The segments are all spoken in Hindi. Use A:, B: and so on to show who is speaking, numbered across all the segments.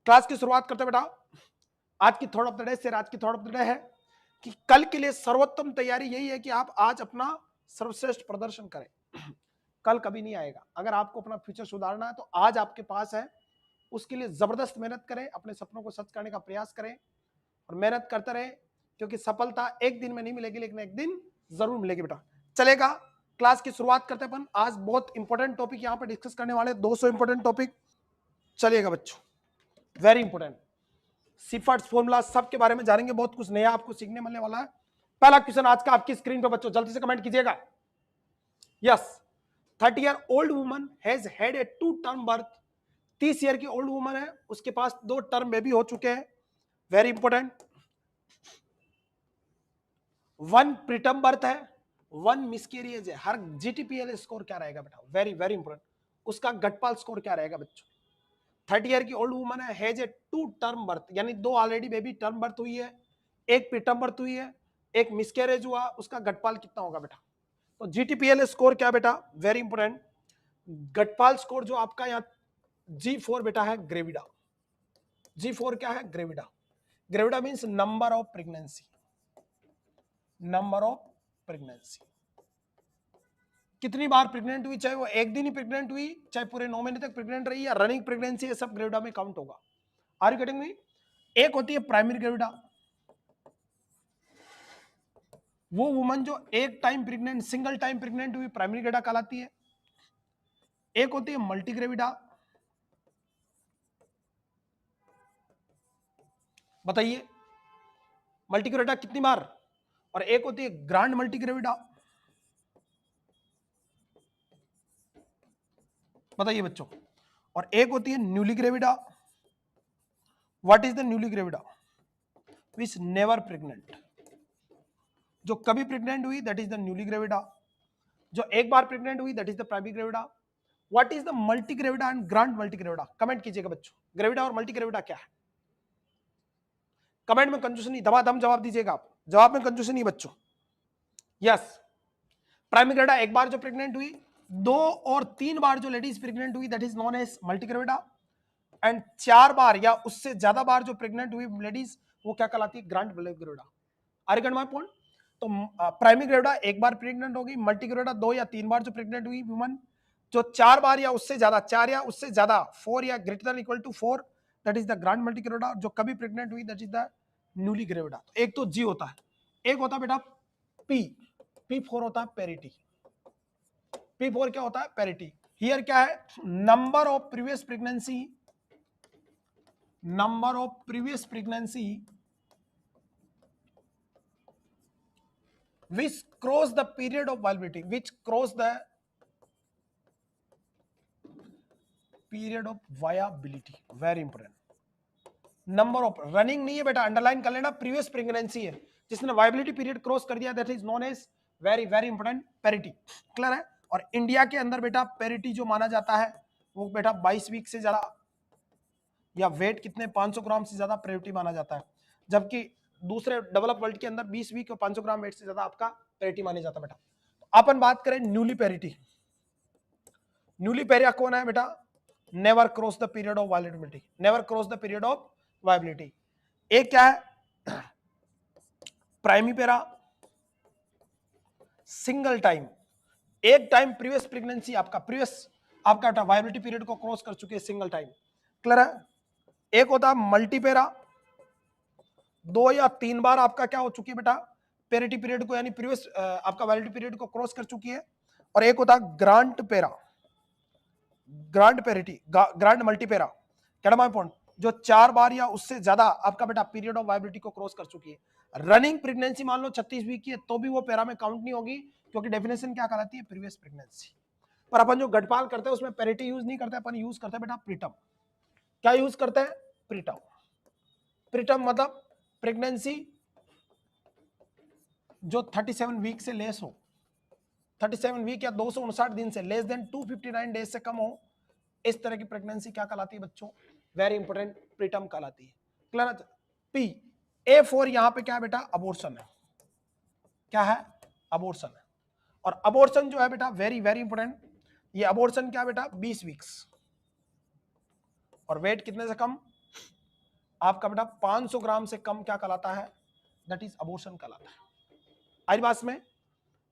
A: क्लास की शुरुआत करते बेटा। आज की थॉट ऑफ द डे से, आज की थॉट ऑफ द डे है कि कल के लिए सर्वोत्तम तैयारी यही है कि आप आज अपना सर्वश्रेष्ठ प्रदर्शन करें। कल कभी नहीं आएगा। अगर आपको अपना फ्यूचर सुधारना है तो आज आपके पास है, उसके लिए जबरदस्त मेहनत करें, अपने सपनों को सच करने का प्रयास करें और मेहनत करते रहे, क्योंकि सफलता एक दिन में नहीं मिलेगी लेकिन एक दिन जरूर मिलेगी बेटा। चलेगा, क्लास की शुरुआत करते अपन। आज बहुत इंपॉर्टेंट टॉपिक यहाँ पे डिस्कस करने वाले, 200 इंपॉर्टेंट टॉपिक। चलिएगा बच्चों, वेरी इंपॉर्टेंट सिफर्ट्स फॉर्मूला सबके बारे में जानेंगे, बहुत कुछ नया आपको सीखने मिलने वाला है। पहला क्वेश्चन आज का आपकी स्क्रीन पे बच्चों, जल्दी से कमेंट कीजिएगा। Yes, 30 year old woman has had a 2 term birth. 30 year की ओल्ड वुमन है, उसके पास 2 टर्म बेबी हो चुके हैं। Very important. 1 प्रीटर्म बर्थ है, 1 मिसकैरियज है। हर जीटीपीएल स्कोर क्या रहेगा बेटा, वेरी वेरी इंपॉर्टेंट। उसका गटपाल स्कोर क्या रहेगा बच्चों। 30 ईयर की ओल्ड वुमन है, हैज ए 2 टर्म बर्थ, यानी 2 ऑलरेडी बेबी टर्म बर्थ हुई है, 1 प्रीटर्म बर्थ हुई है, 1 मिसकैरेज हुआ। उसका गटपाल कितना होगा बेटा। तो जीटीपीएल स्कोर क्या बेटा, वेरी इंपॉर्टेंट। गटपाल स्कोर जो आपका यहाँ G4 बेटा है, ग्रेविडा। G4 क्या है, gravida. Gravida means number of pregnancy, number of pregnancy. कितनी बार प्रेग्नेंट हुई, चाहे वो एक दिन ही प्रेग्नेंट हुई, चाहे पूरे 9 महीने तक प्रेग्नेंट रही, या रनिंग प्रेगनेंसी, ये सब ग्रेविडा में काउंट होगा। Are you getting me. एक होती है प्राइमरी ग्रेविडा, वो वुमन जो एक time pregnant, single time pregnant हुई, प्राइमरी ग्रेविडा कहलाती है। एक होती है मल्टी ग्रेविडा। बताइए मल्टी ग्रेविडा कितनी बार। और एक होती है ग्रांड मल्टी ग्रेविडा। बताइए बच्चों। और एक होती है newly gravida. What is the newly gravida, which never pregnant. जो कभी प्रेग्नेंट हुई that is the newly gravida, जो एक बार प्रेग्नेंट हुई that is the primary gravida. What is the multi gravida and grand multi gravida, comment कीजिएगा बच्चों। ग्रेविडा और मल्टी ग्रेविडा क्या है, कमेंट में कंजूस नहीं, धमाधम जवाब दीजिएगा आप, जवाब में कंजूस नहीं बच्चों। यस, प्राइमरी ग्रेविडा एक बार जो प्रेग्नेंट हुई, 2 और 3 बार जो लेडीज प्रेग्नेंट हुई that is known as multi gravida, and 4 बार या उससे ज्यादा बार जो प्रेग्नेंट हुई लेडीज, वो क्या कहलाती है, grand gravida. Are you get my point. तो प्राइमरी ग्रेविडा एक बार प्रेग्नेंट होगी, मल्टी ग्रेविडा 2 या 3 बार जो प्रेग्नेंट हुई वुमन, जो 4 बार या उससे ज्यादा, 4 या उससे ज्यादा, 4 या greater than equal to 4, that is the grand multi gravida. जो कभी प्रेग्नेंट हुई that is the newly gravida. एक तो जी होता है, एक होता है बेटा पी। P4 होता है पेरिटी। P4 क्या होता है, पेरिटी। हियर क्या है, number of previous pregnancy, number of previous pregnancy which cross the period of viability, which cross the period of viability, very important। Number of, running नहीं है बेटा, अंडरलाइन कर लेना, प्रीवियस प्रेगनेंसी है जिसने वायबिलिटी पीरियड क्रॉस कर दिया, that is known as very very important parity. Clear है। और इंडिया के अंदर बेटा पेरिटी जो माना जाता है वो बेटा 22 वीक से ज्यादा, या वेट कितने 500 ग्राम से ज्यादा पेरिटी माना जाता है, जबकि दूसरे डेवलप वर्ल्ड के अंदर 20 वीक और 500 ग्राम वेट से ज्यादा आपका पेरिटी माना जाता है बेटा। तो अपन बात करें न्यूली पेरिटी। न्यूली पेरिया कौन है बेटा, never cross the period of viability, never cross the period of viability. एक क्या है, प्राइमरी पेरा, सिंगल टाइम, एक टाइम प्रीवियस प्रेगनेंसी आपका, प्रीवियस आपका वायबिलिटी पीरियड को क्रॉस कर चुके हैं, सिंगल टाइम। क्लियर है। एक होता है मल्टीपेरा, 2 या 3 बार आपका क्या हो चुकी है बेटा, पेरिटी पीरियड को, यानी प्रीवियस आपका वैलिडिटी पीरियड को क्रॉस कर चुकी है। और एक होता है ग्रांट पेरा, ग्रांड पेरिटी, ग्रांड मल्टीपेरा, क्या माय पॉइंट, जो 4 बार या उससे ज्यादा आपका बेटा पीरियड ऑफ वायबिलिटी को क्रॉस कर चुकी है। रनिंग प्रेगनेंसी मान लो 36 वीक की है तो भी वो पेरा में काउंट नहीं होगी, क्योंकि डेफिनेशन क्या कहलाती है, प्रीवियस प्रेगनेंसी। पर अपन जो गटपाल करते हैं उसमें पेरिटी यूज नहीं करते, अपन यूज करते हैं बेटा प्रीटर्म। क्या यूज करते हैं, प्रीटर्म। प्रीटर्म मतलब प्रेगनेंसी जो 37 वीक से लेस हो, 37 वीक या 259 दिन से, लेस देन 259 डेज से कम हो, इस तरह की प्रेगनेंसी क्या कहलाती है बच्चों, वेरी इंपॉर्टेंट, प्रीटर्म कहलाती है। क्लियर। पी A4 यहां पे क्या है बेटा, अबॉर्शन है। क्या है, अबॉर्शन है। और अबॉर्शन जो है बेटा वेरी वेरी इंपॉर्टेंट, ये अबॉर्शन क्या है बेटा, 20 वीक्स, और वेट कितने से कम, आपका बेटा 500 ग्राम से कम क्या कहलाता है, दैट इज अबॉर्शन कहलाता है। आज बात में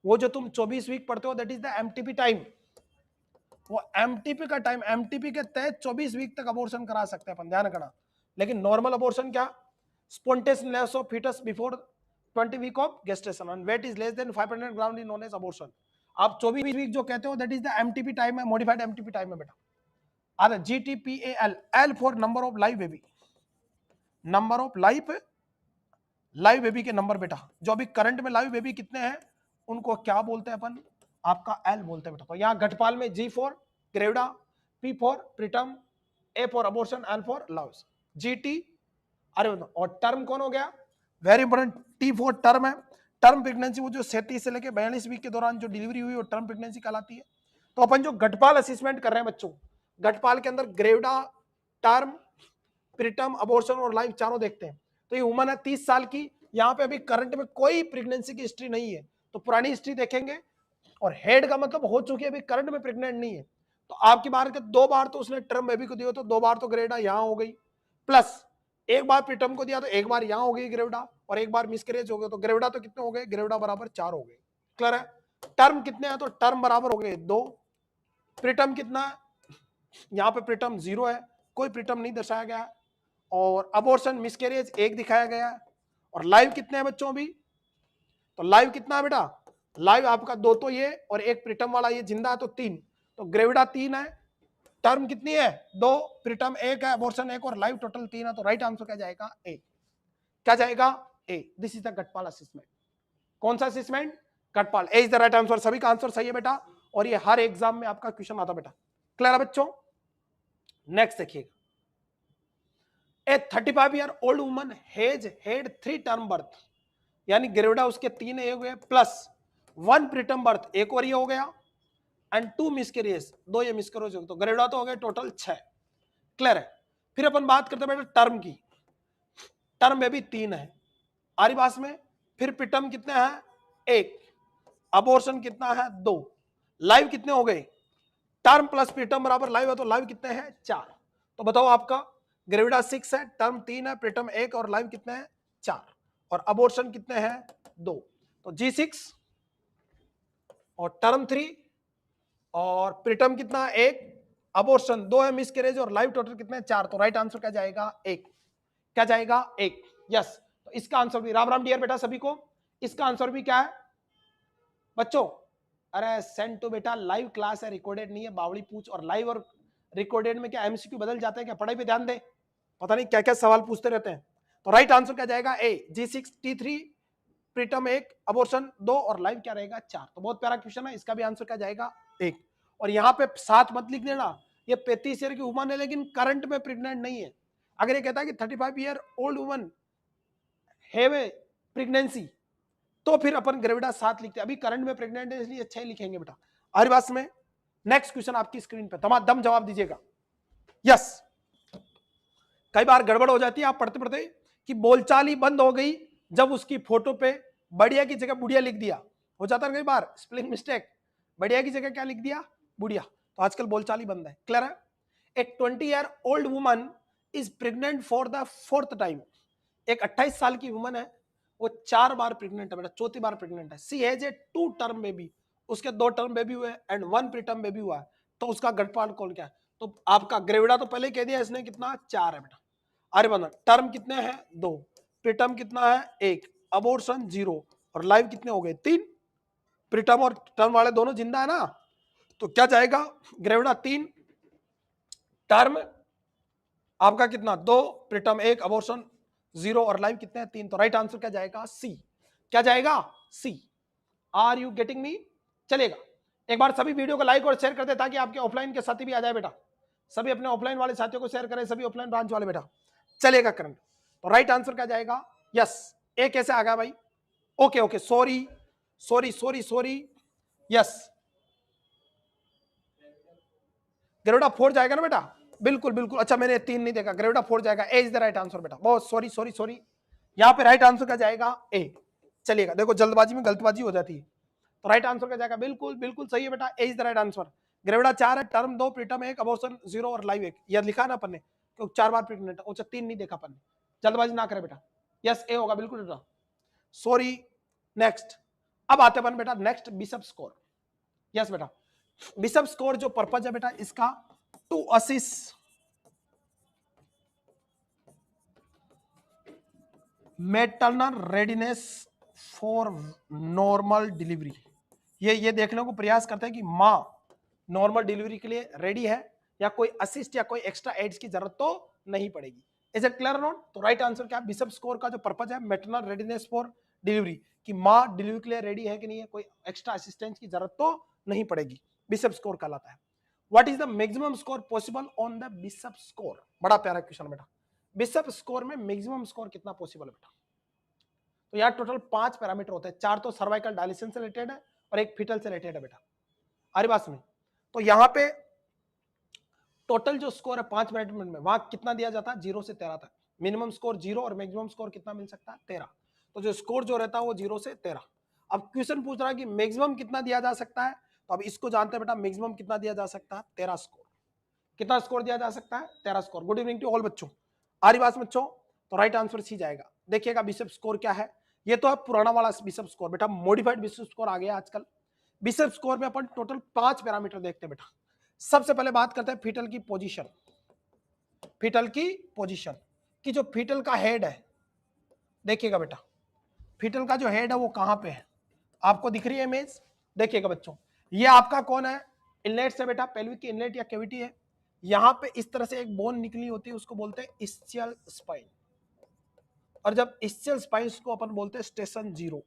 A: वो जो तुम 24 वीक पढ़ते हो that is the MTP time, वो एमटीपी का टाइम, एमटीपी के तहत 24 वीक तक अबॉर्शन करा सकते हैं अपन, ध्यान रखना। लेकिन नॉर्मल अबॉर्शन क्या, spontaneous loss of foetus before 20 week of gestation and weight is less than 500 gram is known as abortion. आप 24 वीक जो कहते हो that is the MTP time है, मॉडिफाइड एमटीपी टाइम है बेटा। और GTPAL, L for number of live baby, number of live baby के नंबर बेटा, जो अभी करंट में लाइव बेबी कितने हैं उनको क्या बोलते हैं अपन, आपका एल बोलते हैं बेटा। तो यहाँ घटपाल में G for gravida, P for preterm, A for abortion, L for loves, GT. अरे और टर्म कौन हो गया, very important, T for term है। टर्म प्रेगनेंसी वो जो 37 से लेकर 42 वीक के दौरान जो डिलीवरी हुई वो टर्म प्रेगनेंसी कहलाती है। तो अपन जो घटपाल असेसमेंट कर रहे हैं बच्चों, घटपाल के अंदर ग्रेविडा, टर्म, प्रीटर्म, अबॉर्शन और लाइव चारों देखते हैं। तो ये वुमन है 30 साल की, यहाँ पे अभी करंट में कोई प्रेगनेंसी की हिस्ट्री नहीं है, तो पुरानी हिस्ट्री देखेंगे। और हेड का मतलब हो चुकी है, अभी करंट में प्रेग्नेंट नहीं है। तो आपकी बार के 2 बार तो उसने टर्म बेबी को दिया, तो 2 बार तो ग्रेविडा यहाँ हो गई, प्लस 1 बार प्रीटर्म को दिया तो 1 बार यहाँ हो गई ग्रेविडा, और 1 बार मिसकैरेज हो गया, तो ग्रेविडा तो कितने हो गए, ग्रेविडा बराबर 4 हो गए। क्लियर है। टर्म कितने हैं, तो टर्म बराबर हो गए 2। प्रीटर्म कितना है, यहाँ पे प्रीटर्म 0 है, कोई प्रीटर्म नहीं दर्शाया गया है। और अबॉर्शन मिसकैरेज 1 दिखाया गया है। और लाइव कितने हैं बच्चों अभी, तो लाइव कितना है बेटा, लाइव आपका 2 तो ये और 1 प्रीटर्म वाला ये जिंदा है, तो 3। तो ग्रेविडा 3 है, टर्म कितनी है 2, प्रीटर्म 1 है, अबॉर्शन 1 और लाइव टोटल 3 है। तो राइट आंसर क्या जाएगा ए, क्या जाएगा A. This is the GTPAL assessment. कौन सा assessment, GTPAL, A is the right answer. सभी का आंसर सही है बेटा, और ये हर एग्जाम में आपका क्वेश्चन आता बेटा। क्लियर है बच्चों। नेक्स्ट देखिएगा, ए 35 year old woman has had 3 term birth, यानी ग्रेविडा उसके 3 एक हुए, प्लस 1 प्रीटर्म बर्थ, एक और ये हो गया, एंड 2 मिसकैरेज, 2 ये मिसकैरेज हो गए, तो ग्रेविडा तो हो गए टोटल 6। क्लियर है। फिर अपन बात करते हैं बेटा टर्म की, टर्म में भी 3 है आरी बास में, फिर प्रीटर्म कितने हैं 1, अबॉर्शन कितना है 2, लाइव कितने हो गए, टर्म प्लस प्रीटर्म बराबर लाइव है, तो लाइव कितने हैं 4। तो बताओ आपका ग्रेविडा 6 है, टर्म 3 है, प्रीटर्म 1 और लाइव कितने हैं 4, और अबॉर्शन कितने हैं 2। तो G6 और टर्म 3 और प्रीटर्म कितना 1, अबॉर्शन 2 है, मिसकैरेज और लाइव टोटल कितने 4। तो राइट आंसर क्या जाएगा 1, क्या जाएगा 1। यस, तो इसका आंसर भी राम राम डियर बेटा सभी को, इसका आंसर भी क्या है बच्चों, अरे सेंड टू बेटा लाइव क्लास है, रिकॉर्डेड नहीं है, बावड़ी पूछ। और लाइव और रिकॉर्डेड में क्या एमसीक्यू बदल जाते हैं क्या, पढ़ाई पे ध्यान दे, पता नहीं क्या क्या सवाल पूछते रहते हैं। तो राइट आंसर क्या जाएगा ए, G6 T3 प्रीटर्म 1, अबॉर्शन 2 और लाइव क्या रहेगा 4। तो बहुत प्यारा क्वेश्चन है, इसका भी आंसर क्या जाएगा 1। और यहाँ पे साथ मत लिख देना, ये 35 ईयर की वुमन है लेकिन करंट में प्रेग्नेंट नहीं है। अगर ये कहता है कि 35 year old woman have a pregnancy, तो फिर अपन ग्रेविडा 7 लिखते हैं, अभी करंट में प्रेग्नेंट है इसलिए 6 लिखेंगे बेटा। हर बात में नेक्स्ट क्वेश्चन आपकी स्क्रीन पे, दम जवाब दीजिएगा। यस, कई बार गड़बड़ हो जाती है आप पढ़ते पढ़ते कि बोलचाल ही बंद हो गई जब उसकी फोटो पे बढ़िया की जगह बुढ़िया लिख दिया, हो जाता है कई बार स्पेलिंग मिस्टेक, बढ़िया की जगह क्या लिख दिया बुढ़िया। तो आजकल बोलचाल ही बंद है। क्लियर है। ए 20 year old woman is pregnant for the 4th time, एक 28 साल की वुमन है, वो 4 बार प्रेग्नेंट है बेटा, 4थी बार प्रेग्नेंट है। सी हैज ए 2 टर्म बेबी, उसके 2 टर्म बेबी हुए एंड 1 प्रीटर्म बेबी हुआ है। तो उसका घटपाल कौन क्या है, तो आपका ग्रेविडा तो पहले कह दिया इसने कितना 4 है बेटा। अरे बना टर्म कितने हैं 2, प्रीटर्म कितना है 1, अबॉर्शन 0 और लाइव कितने हो गए 3। प्रीटर्म और टर्म वाले दोनों जिंदा है ना, तो क्या जाएगा ग्रेविडा 3, टर्म आपका कितना 2, प्रीटर्म 1, अबॉर्शन 0 और लाइव कितने हैं 3। तो राइट आंसर क्या जाएगा सी, क्या जाएगा C. Are you getting me. चलेगा, एक बार सभी वीडियो को लाइक और शेयर कर दे ताकि आपके ऑफलाइन के साथी भी आ जाए बेटा, सभी अपने ऑफलाइन वाले साथियों को शेयर करें, सभी ऑफलाइन ब्रांच वाले बेटा। चलेगा करंट। तो राइट आंसर क्या जाएगा यस। ए कैसे आ गया भाई, okay okay, sorry sorry sorry sorry, yes gravida 4 जाएगा ना बेटा, बिल्कुल बिल्कुल। अच्छा मैंने 3 नहीं देखा, ग्रेविडा 4 जाएगा, ए इज द राइट आंसर बेटा। बहुत सॉरी सॉरी सॉरी, यहाँ पे राइट आंसर क्या जाएगा ए। चलिएगा, देखो जल्दबाजी में गलतबाजी हो जाती है, तो राइट आंसर क्या जाएगा बिल्कुल बिल्कुल सही है बेटा, A is the right answer. Gravida 4 है, टर्म 2, प्रीटर्म 1, अबॉर्शन 0 और लाइव 1, यह लिखा ना अपन ने, क्योंकि 4 बार प्रेग्नेंट है। अच्छा 3 नहीं देखा अपन ने, जल्दबाजी ना करें बेटा, यस ए होगा बिल्कुल बेटा, सॉरी। नेक्स्ट, अब आते अपन बेटा नेक्स्ट बिशप स्कोर। यस बेटा, बिशप स्कोर जो पर्पज है बेटा इसका to assist maternal readiness for normal delivery. ये देखने को प्रयास करते हैं कि माँ नॉर्मल डिलीवरी के लिए रेडी है या कोई असिस्ट या कोई एक्स्ट्रा एड्स की जरूरत तो नहीं पड़ेगी। Is it clear not? तो राइट आंसर क्या है? बिशप स्कोर का जो पर्पज है मैटरनल रेडीनेस फॉर डिलीवरी, कि माँ डिलीवरी के लिए रेडी है कि नहीं है, कोई एक्स्ट्रा असिस्टेंस की जरूरत तो नहीं पड़ेगी, बिशप स्कोर कहलाता है। What is the maximum score possible on the bishop score? बड़ा प्यारा क्वेश्चन बेटा, बिशप स्कोर में मैक्सिमम स्कोर कितना पॉसिबल है बेटा? तो यार टोटल 5 पैरामीटर होते हैं, 4 तो सर्वाइकल डायलेशन से रिलेटेड है और एक फीटल से रिलेटेड है बेटा, अरे बात सुनिए। तो यहाँ पे टोटल जो स्कोर है 5 मिनट में वहां कितना दिया जाता है? 0 से 13 तक। मिनिमम स्कोर 0 और मैक्सिमम स्कोर कितना मिल सकता है? 13। तो जो स्कोर जो रहता है वो 0 से 13। अब क्वेश्चन पूछ रहा है कि मैक्सिमम कितना दिया जा सकता है, तो अब इसको जानते हैं बेटा, मैक्सिमम कितना दिया जा सकता है? 13 स्कोर। कितना स्कोर दिया जा सकता है? 13 score. Good evening to all बच्चों, आ रही बात बच्चों? तो राइट आंसर सी जाएगा। देखिएगा बिशप स्कोर क्या है, ये तो है पुराना वाला बिशप स्कोर बेटा, मॉडिफाइड बिशप स्कोर आ गया आजकल। बिशप स्कोर में अपन टोटल 5 पैरामीटर देखते हैं बेटा। सबसे पहले बात करते हैं फीटल की पोजीशन। फीटल की पोजीशन कि जो फीटल का हेड है, देखिएगा बेटा फीटल का जो हेड है वो कहां पे है, आपको दिख रही है इमेज? देखिएगा बच्चों, ये आपका कौन है? इनलेट से बेटा, पेल्विक की इनलेट या कैविटी है। यहां पे इस तरह से एक बोन निकली होती है, उसको बोलते हैं इस्चियल स्पाइन। और जब इस्चियल स्पाइन को अपन बोलते हैं स्टेशन 0।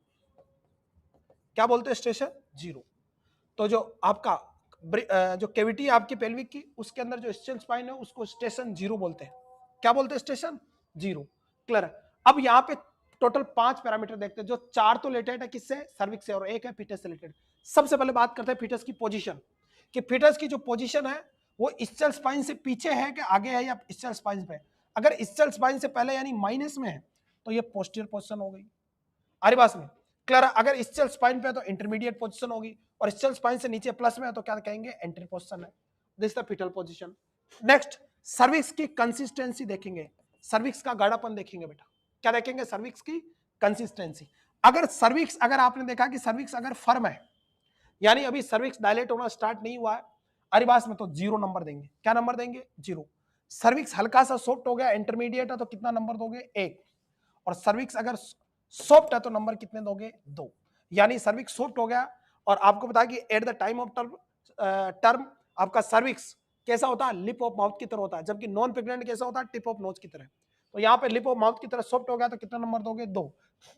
A: क्या बोलते हैं? स्टेशन 0। तो जो आपका जो कैविटी है आपकी पेल्विक की, उसके अंदर जो इस्चियल स्पाइन है उसको स्टेशन 0 बोलते हैं। क्या बोलते हैं? स्टेशन 0। क्लियर है? अब यहाँ पे टोटल 5 पैरामीटर देखते हैं, जो 4 तो रिलेटेड है किससे? सर्विक्स से, और एक है फीटस से रिलेटेड। सबसे पहले बात करते हैं फीटस की पोजीशन, कि फीटस की जो पोजीशन है वो इस्चियल स्पाइन से पीछे है कि आगे है, या इस्चियल स्पाइन पे? अगर इस्चियल स्पाइन से पहले यानी माइनस में है तो ये पोस्टीरियर पोजीशन हो गई। आरी बात में क्लियर? अगर इस्चियल स्पाइन पे है तो इंटरमीडिएट पोजीशन होगी, और इस्चियल स्पाइन से नीचे प्लस में है तो क्या कहेंगे? एंट्री पोजीशन है। This the fetal position. Next, cervix की कंसिस्टेंसी देखेंगे, सर्विक्स का गाढ़ापन देखेंगे बेटा। क्या देखेंगे? सर्विक्स की कंसिस्टेंसी। अगर सर्विक्स, अगर आपने देखा कि सर्विक्स अगर फर्म है, यानी अभी सर्विक्स डायलेट होना स्टार्ट नहीं हुआ है, अरिबास में, तो 0 नंबर देंगे। क्या नंबर देंगे? 0। सर्विक्स हल्का सा सॉफ्ट हो गया, इंटरमीडिएट है, तो कितना नंबर दोगे? 1। और सर्विक्स अगर सॉफ्ट है तो नंबर कितने दोगे? 2। यानी सर्विक्स सॉफ्ट हो गया, और आपको बता कि at the time of term आपका सर्विक्स कैसा होता है? लिप ऑफ माउथ की तरह होता है, जबकि नॉन प्रेग्नेंट कैसा होता है? टिप ऑफ नोज की तरह। तो यहाँ पे लिप ऑफ माउथ की तरह सॉफ्ट हो गया तो कितना नंबर दोगे? 2।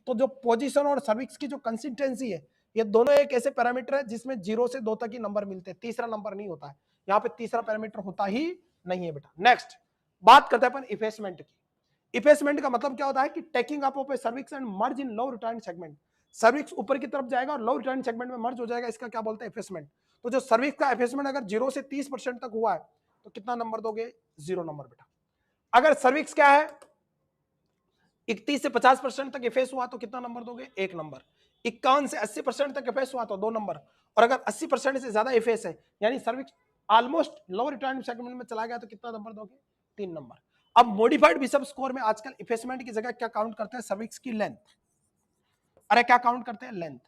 A: तो जो पोजीशन और सर्विक्स की जो कंसिस्टेंसी है, ये दोनों एक ऐसे पैरामीटर है जिसमें 0 से 2 तक ही नंबर मिलते हैं, तीसरा नंबर नहीं होता है। यहाँ पे तीसरा पैरामीटर होता ही नहीं है बेटा। नेक्स्ट बात करते हैं अपन इफेसमेंट की। इफेसमेंट का मतलब क्या होता है? कि taking up of A cervix and merge in low return segment. Cervix ऊपर की तरफ जाएगा और लो रिटर्न सेगमेंट में मर्ज हो जाएगा, इसका क्या बोलते हैं? इफेसमेंट। तो जो सर्विक्स का इफेसमेंट अगर 0 से 30% तक हुआ है तो कितना नंबर दोगे? 0 नंबर बेटा। अगर सर्विक्स क्या है 31 से 50% तक इफेस हुआ तो कितना नंबर दोगे? 1 नंबर। 51 से 80% तक इफेस हुआ तो 2 नंबर। और अगर 80% से ज्यादा इफेस है, यानी सर्विक्स ऑलमोस्ट लो रिटर्न सेगमेंट में चला गया, तो कितना नंबर दोगे? 3 नंबर। अब मॉडिफाइड बिशप स्कोर में आजकल इफेसमेंट की जगह क्या काउंट करते हैं? सर्विक्स की लेंथ। अरे क्या काउंट करते हैं? लेंथ।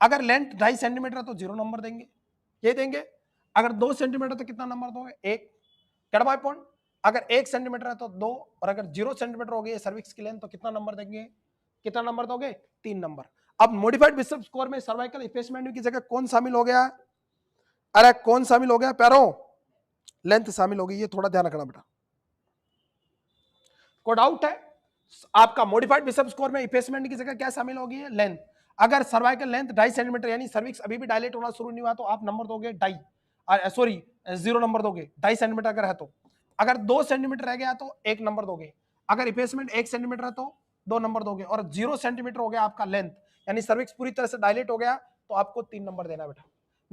A: अगर लेंथ 2.5 सेंटीमीटर तो 0 नंबर देंगे, ये देंगे। अगर 2 सेंटीमीटर तो कितना नंबर दोगे? 1। Gate my point? अगर 1 सेंटीमीटर है तो 2, और अगर 0 सेंटीमीटर हो गई सर्विक्स की लेंथ तो कितना नंबर देंगे? कितना नंबर दोगे? 3 नंबर। अब मॉडिफाइड बिशप स्कोर में सर्वाइकल इफेसमेंट की जगह कौन शामिल हो गया? अरे कौन शामिल हो गया प्यारों? लेंथ शामिल हो गई, ये थोड़ा ध्यान रखना बेटा। को डाउट है? आपका मॉडिफाइड बिशप स्कोर में इफेसमेंट की जगह क्या शामिल होगी? लेंथ। अगर सर्वाइकल लेंथ 2.5 सेंटीमीटर यानी सर्विक्स अभी भी डायलेट होना शुरू नहीं हुआ तो आप नंबर दोगे 2.5, सॉरी 0 नंबर दोगे। 2.5 सेंटीमीटर अगर है तो। अगर 2 सेंटीमीटर रह गया तो 1 नंबर दोगे। अगर इफेसमेंट 1 सेंटीमीटर है तो 2 नंबर दोगे। और 0 सेंटीमीटर हो गया आपका लेंथ, यानी सर्विक्स पूरी तरह से डायलेट हो गया तो आपको 3 नंबर देना बेटा।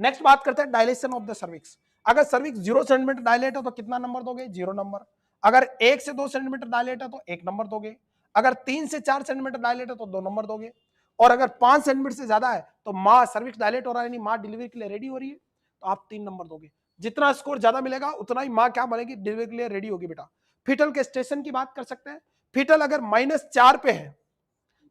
A: नेक्स्ट बात करते हैं डायलेशन ऑफ द सर्विक्स। अगर सर्विक्स 0 सेंटीमीटर डायलेट हो तो कितना नंबर दोगे? 0 नंबर। अगर 1 से 2 सेंटीमीटर डायलेट है तो 1 नंबर दोगे। अगर 3 से 4 सेंटीमीटर डायलेट है तो 2 नंबर दोगे। और अगर 5 सेंटीमीटर से ज्यादा है तो माँ सर्विक्स डायलेट हो रहा है, यानी माँ डिलीवरी के लिए रेडी हो रही है, तो आप 3 नंबर दोगे। जितना स्कोर ज्यादा मिलेगा उतना ही माँ क्या बनेगी? डिलीवरी के लिए रेडी होगी बेटा। फीटल के स्टेशन की बात कर सकते हैं। फीटल अगर -4 पे है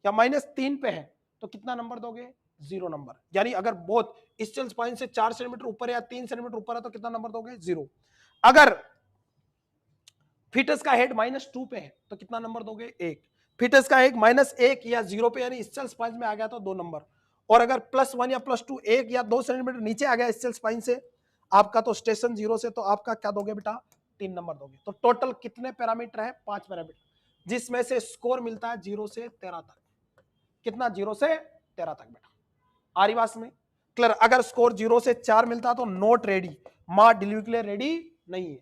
A: या -3 पे है तो कितना नंबर दोगे? 0 नंबर। यानी अगर बोथ ischial स्पाइन से 4 सेंटीमीटर ऊपर या 3 सेंटीमीटर ऊपर है तो कितना नंबर दोगे? 0। अगर फीटस का हेड -2 पे है तो कितना नंबर दोगे? 1। फीटस का एक -1 या 0 पे यानी ischial स्पाइन में आ गया तो 2 नंबर। और अगर +1 या +2 1 या 2 सेंटीमीटर नीचे आ गया ischial स्पाइन से आपका तो स्टेशन 0 से तो आपका क्या दोगे बेटा? 3 नंबर दोगे। तो टोटल कितने पैरामीटर है? 5 पैरामीटर, जिसमें से स्कोर मिलता है 0 से 13 तक। कितना? 0 से 13 तक बेटा। आ रही बात में? क्लियर? अगर स्कोर 0 से 4 मिलता तो नॉट रेडी, मां डिलीवरी के लिए रेडी नहीं है।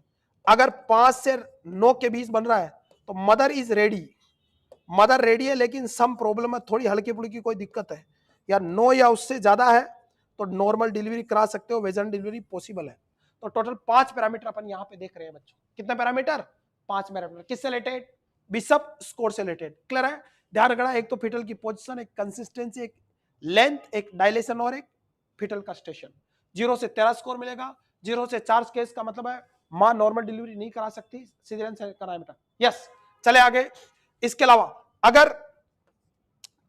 A: अगर 5 से 9 के बीच बन रहा है तो mother is ready, mother ready है लेकिन सम प्रॉब्लम है, थोड़ी हल्की फुल्की कोई दिक्कत है, या 9 या उससे ज्यादा है तो नॉर्मल डिलीवरी करा सकते हो, वेजन डिलीवरी पॉसिबल है। तो टोटल 5 पैरामीटर अपन यहां पे देख रहे हैं बच्चों। कितने पैरामीटर? 5 पैरामीटर। किससे रिलेटेड? बिशप स्कोर से रिलेटेड। क्लियर है? ध्यान रखना, एक तो फिटल की पोजीशन, एक कंसिस्टेंसी, एक लेंथ, एक डायलेशन और एक फिटल का स्टेशन। 0 से 13 स्कोर मिलेगा। 0 से 4 केस का मतलब है मां नॉर्मल डिलीवरी नहीं करा सकती, सिजेरियन से कराए बेटा। यस, चले आगे। इसके अलावा अगर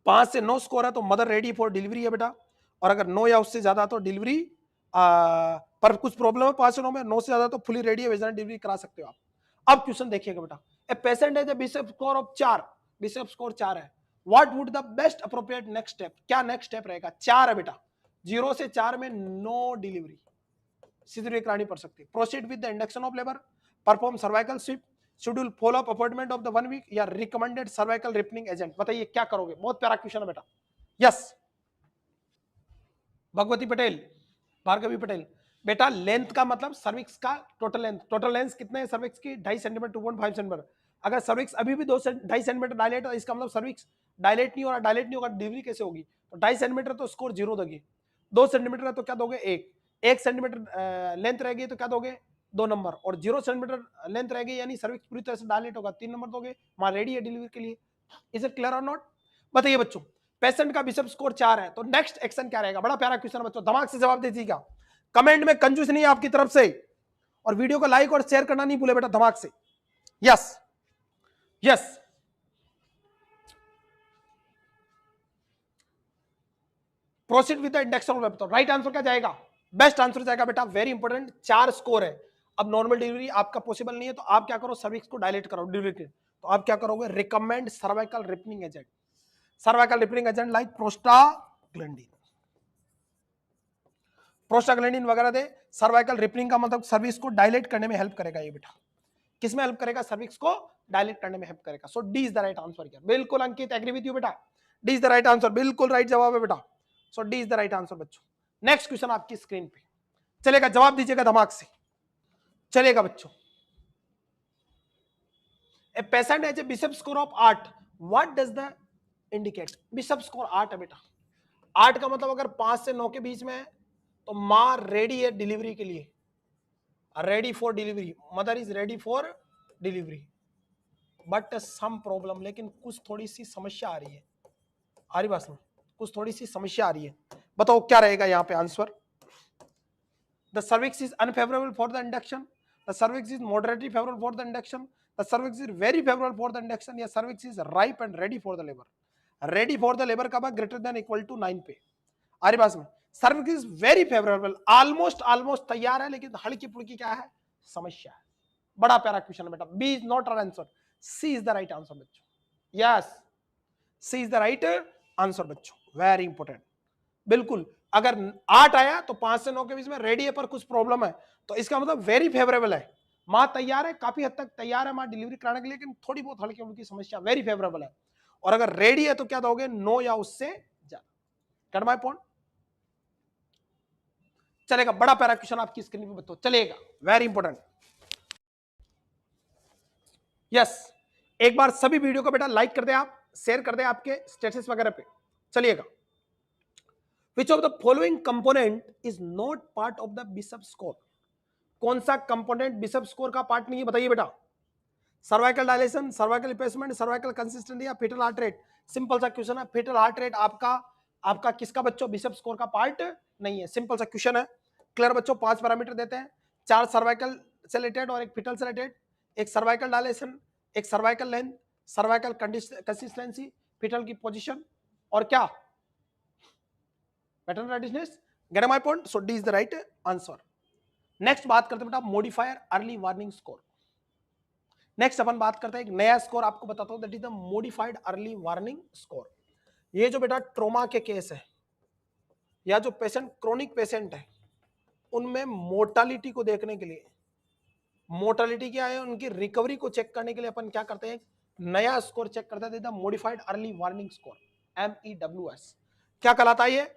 A: 5 से 9 स्कोर है तो मदर रेडी फॉर डिलीवरी है बेटा, और अगर 9 या उससे ज्यादा तो डिलीवरी पर कुछ प्रॉब्लम है 5 से 9 में, 9 से ज्यादा तो फुली रेडी है, वेजाइनल डिलीवरी करा सकते हो आप। अब क्वेश्चन देखिएगा बेटा, ए पेशेंट है bishop score of 4, bishop score 4 है, what would the best appropriate next step? क्या नेक्स्ट स्टेप रहेगा? 4 है बेटा, 0 से 4 में नो डिलीवरी, सीधे करानी पड़ सकती है। Proceed with the induction of labour, perform cervical sweep, schedule follow up appointment of the 1 week, या रिकमेंडेड सर्वाइकल रिपनिंग एजेंट। बताइए क्या करोगे? बहुत प्यारा क्वेश्चन है बेटा। यस, भगवती पटेल, भार्गवी पटेल। बेटा लेंथ का मतलब सर्विक्स का टोटल लेंथ, टोटल लेंथ कितने है सर्विक्स की? 2.5 सेंटीमीटर 2.5 सेंटीमीटर। अगर सर्विक्स अभी भी 2.5 सेंटीमीटर डायलेट है, इसका मतलब सर्विक्स डायलेट नहीं हो रहा, डायलेट नहीं होगा, डिलीवरी कैसे होगी? तो 2.5 सेंटीमीटर तो स्कोर 0 दोगे, 2 सेंटीमीटर है तो क्या दोगे? 1 सेंटीमीटर लेंथ रहेगी तो क्या दोगे? 2 नंबर, और 0 सेंटीमीटर लेंथ रहेगी यानी सर्विक्स पूरी तरह से डायलेट होगा, 3 नंबर दोगे, वहां रेडी है डिलीवरी के लिए। इज इट क्लियर और नॉट? बताइए बच्चों, पेशेंट का बिशप स्कोर 4 है तो नेक्स्ट एक्शन क्या रहेगा? बड़ा प्यारा क्वेश्चन है बच्चों, दिमाग से जवाब दीजिएगा, कमेंट में कंजूस नहीं आपकी तरफ से, और वीडियो को लाइक और शेयर करना नहीं भूले बेटा, दिमाग से। Yes yes, proceed with the induction of labour. Right answer क्या जाएगा? बेस्ट आंसर जाएगा बेटा, वेरी इंपॉर्टेंट। 4 स्कोर है, अब नॉर्मल डिलीवरी आपका पॉसिबल नहीं है तो आप क्या करो? सर्विक्स को डायलेट करो डिलीवरी के, तो आप क्या करोगे? Recommend cervical ripening agent, cervical ripening agent like prostaglandin, prostaglandin वगैरह दे। सर्वाइकल रिपनिंग का मतलब सर्विक्स को डायलेट करने में हेल्प करेगा ये बेटा। किस में हेल्प करेगा? सर्विक्स को डायलेट करने में हेल्प करेगा। So D is the right answer. बिल्कुल अंकित, एग्री विद यू बेटा, D is the right answer, बिल्कुल राइट जवाब है बेटा। So D is the right answer बच्चों। नेक्स्ट क्वेश्चन आपकी स्क्रीन पे चलेगा, जवाब दीजिएगा दिमाग से, चलेगा बच्चों। A patient has a Bishop score of 8, what does the indicate? Bishop score 8 है बेटा, 8 का मतलब अगर 5 से 9 के बीच में है तो मां रेडी है डिलीवरी के लिए, ready for delivery, mother is ready for delivery, but some problem, लेकिन कुछ थोड़ी सी समस्या आ रही है। आ रही बात में? कुछ थोड़ी सी समस्या आ रही है, बताओ क्या रहेगा यहाँ पे answer? The cervix is unfavourable for the induction, the cervix is moderately favourable for the induction, the cervix is very favourable for the induction, या cervix is ripe and ready for the labour. Ready for the labour का ग्रेटर देन इक्वल टू 9 पे। आ रही बात में? Cervix is very favourable, almost तैयार है, लेकिन हल्की फुल्की क्या है? समस्या है। बड़ा प्यारा क्वेश्चन है बेटा, B is not answer, C is the right answer बच्चों। Yes, C is the right answer बच्चों, वेरी इंपॉर्टेंट। बिल्कुल, अगर 8 आया तो 5 से 9 के बीच में रेडी है पर कुछ प्रॉब्लम है, तो इसका मतलब वेरी फेवरेबल है, मां तैयार है, काफी हद तक तैयार है मां डिलीवरी कराने के लिए, लेकिन थोड़ी बहुत हल्की फुल्की समस्या, वेरी फेवरेबल है। और अगर रेडी है तो क्या दोगे? 9 या उससे ज्यादा। Gate my point? चलेगा, बड़ा प्यारा क्वेश्चन आपकी स्क्रीन पे बताओ, चलेगा, वेरी इंपॉर्टेंट। यस, एक बार सभी वीडियो को बेटा लाइक कर दे, आप शेयर कर दे आपके स्टेटस वगैरह पे। चलिएगा, विच of the following component is not part of the bishop score? कौन सा कंपोनेंट बिशप स्कोर का पार्ट नहीं है? बताइए बेटा। Cervical dilation, cervical replacement, cervical consistency, या फेटल हार्ट रेट? सिंपल सा क्वेश्चन है, फेटल हार्ट रेट आपका किसका बच्चों? बिशप स्कोर का पार्ट नहीं है, सिंपल सा क्वेश्चन है। क्लियर बच्चों? 5 पैरामीटर देते हैं, 4 सर्वाइकल से रिलेटेड और 1 फिटल से related, 1 cervical dilation, 1 cervical length, cervical consistency, foetal की पोजीशन, और क्या, pattern readiness. Get my point? So D is the right answer. Next बात करते हैं बेटा modifier early warning score. Next अपन बात करते हैं एक नया स्कोर आपको बताता हूं, that is the modified early warning score. ये जो बेटा ट्रोमा के केस है या जो पेशेंट क्रोनिक पेशेंट है उनमें मोर्टालिटी को देखने के लिए, मोर्टालिटी क्या है उनकी रिकवरी को चेक करने के लिए अपन क्या करते हैं, नया स्कोर चेक करते हैं, modified early warning score, MEWS। क्या कहलाता है ये?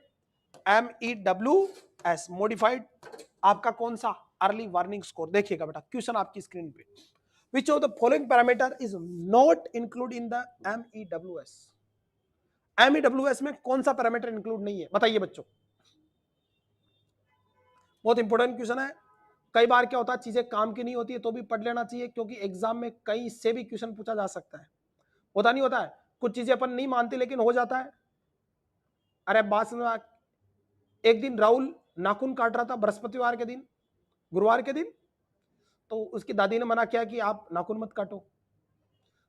A: MEWS मॉडिफाइड आपका कौन सा अर्ली वार्निंग स्कोर। देखिएगा बेटा क्वेश्चन आपकी स्क्रीन पे, which of the following parameter is not included in the MEWS। MEWS में कौन सा पैरामीटर इंक्लूड नहीं है बताइए बच्चों। बहुत इंपॉर्टेंट क्वेश्चन है। कई बार क्या होता है चीजें काम की नहीं होती है तो भी पढ़ लेना चाहिए, क्योंकि एग्जाम में कहीं से भी क्वेश्चन पूछा जा सकता है। होता नहीं होता है, कुछ चीजें अपन नहीं मानते लेकिन हो जाता है। अरे बात सुनो, एक दिन राहुल नाखून काट रहा था बृहस्पतिवार के दिन, गुरुवार के दिन, तो उसकी दादी ने मना किया कि आप नाखून मत काटो।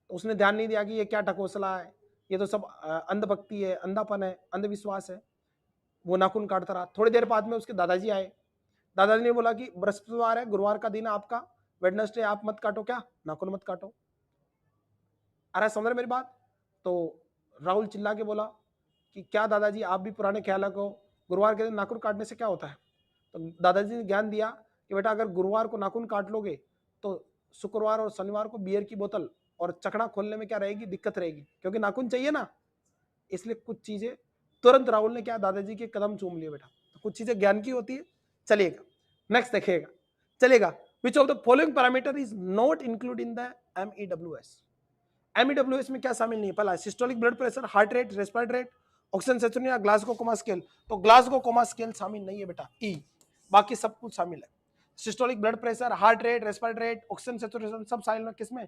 A: तो उसने ध्यान नहीं दिया कि ये क्या ढकोसला है, ये तो सब अंधभक्ति है, अंधापन है, अंधविश्वास है। वो नाखून काटता रहा। थोड़ी देर बाद में उसके दादाजी आए। दादाजी ने बोला कि बृहस्पतिवार है, गुरुवार का दिन है आपका, वेडनेसडे, आप मत काटो, क्या नाखून मत काटो। अरे समझ रहे मेरी बात? तो राहुल चिल्ला के बोला कि क्या दादाजी आप भी पुराने ख्याल को, गुरुवार के दिन नाखून काटने से क्या होता है? तो दादाजी ने ज्ञान दिया कि बेटा अगर गुरुवार को नाखून काट लोगे तो शुक्रवार और शनिवार को बियर की बोतल और चकड़ा खोलने में क्या रहेगी, दिक्कत रहेगी, क्योंकि नाखून चाहिए ना। इसलिए कुछ चीजें तुरंत राहुल ने क्या दादाजी के कदम चूम लिए बेटा। तो कुछ चीजें ज्ञान की होती है। चलिएगा नेक्स्ट देखिएगा, चलेगा। विच of the following parameter is not include in the MEWS। MEWS में क्या शामिल नहीं है? पहला systolic blood pressure, heart rate, respiratory rate, oxygen saturation या ग्लासगो कोमा स्केल। तो ग्लासगो कोमा स्केल शामिल नहीं है बेटा, ई। बाकी सब कुछ शामिल है। Systolic blood pressure, heart rate, respiratory rate, oxygen saturation सब शामिल है किसमें?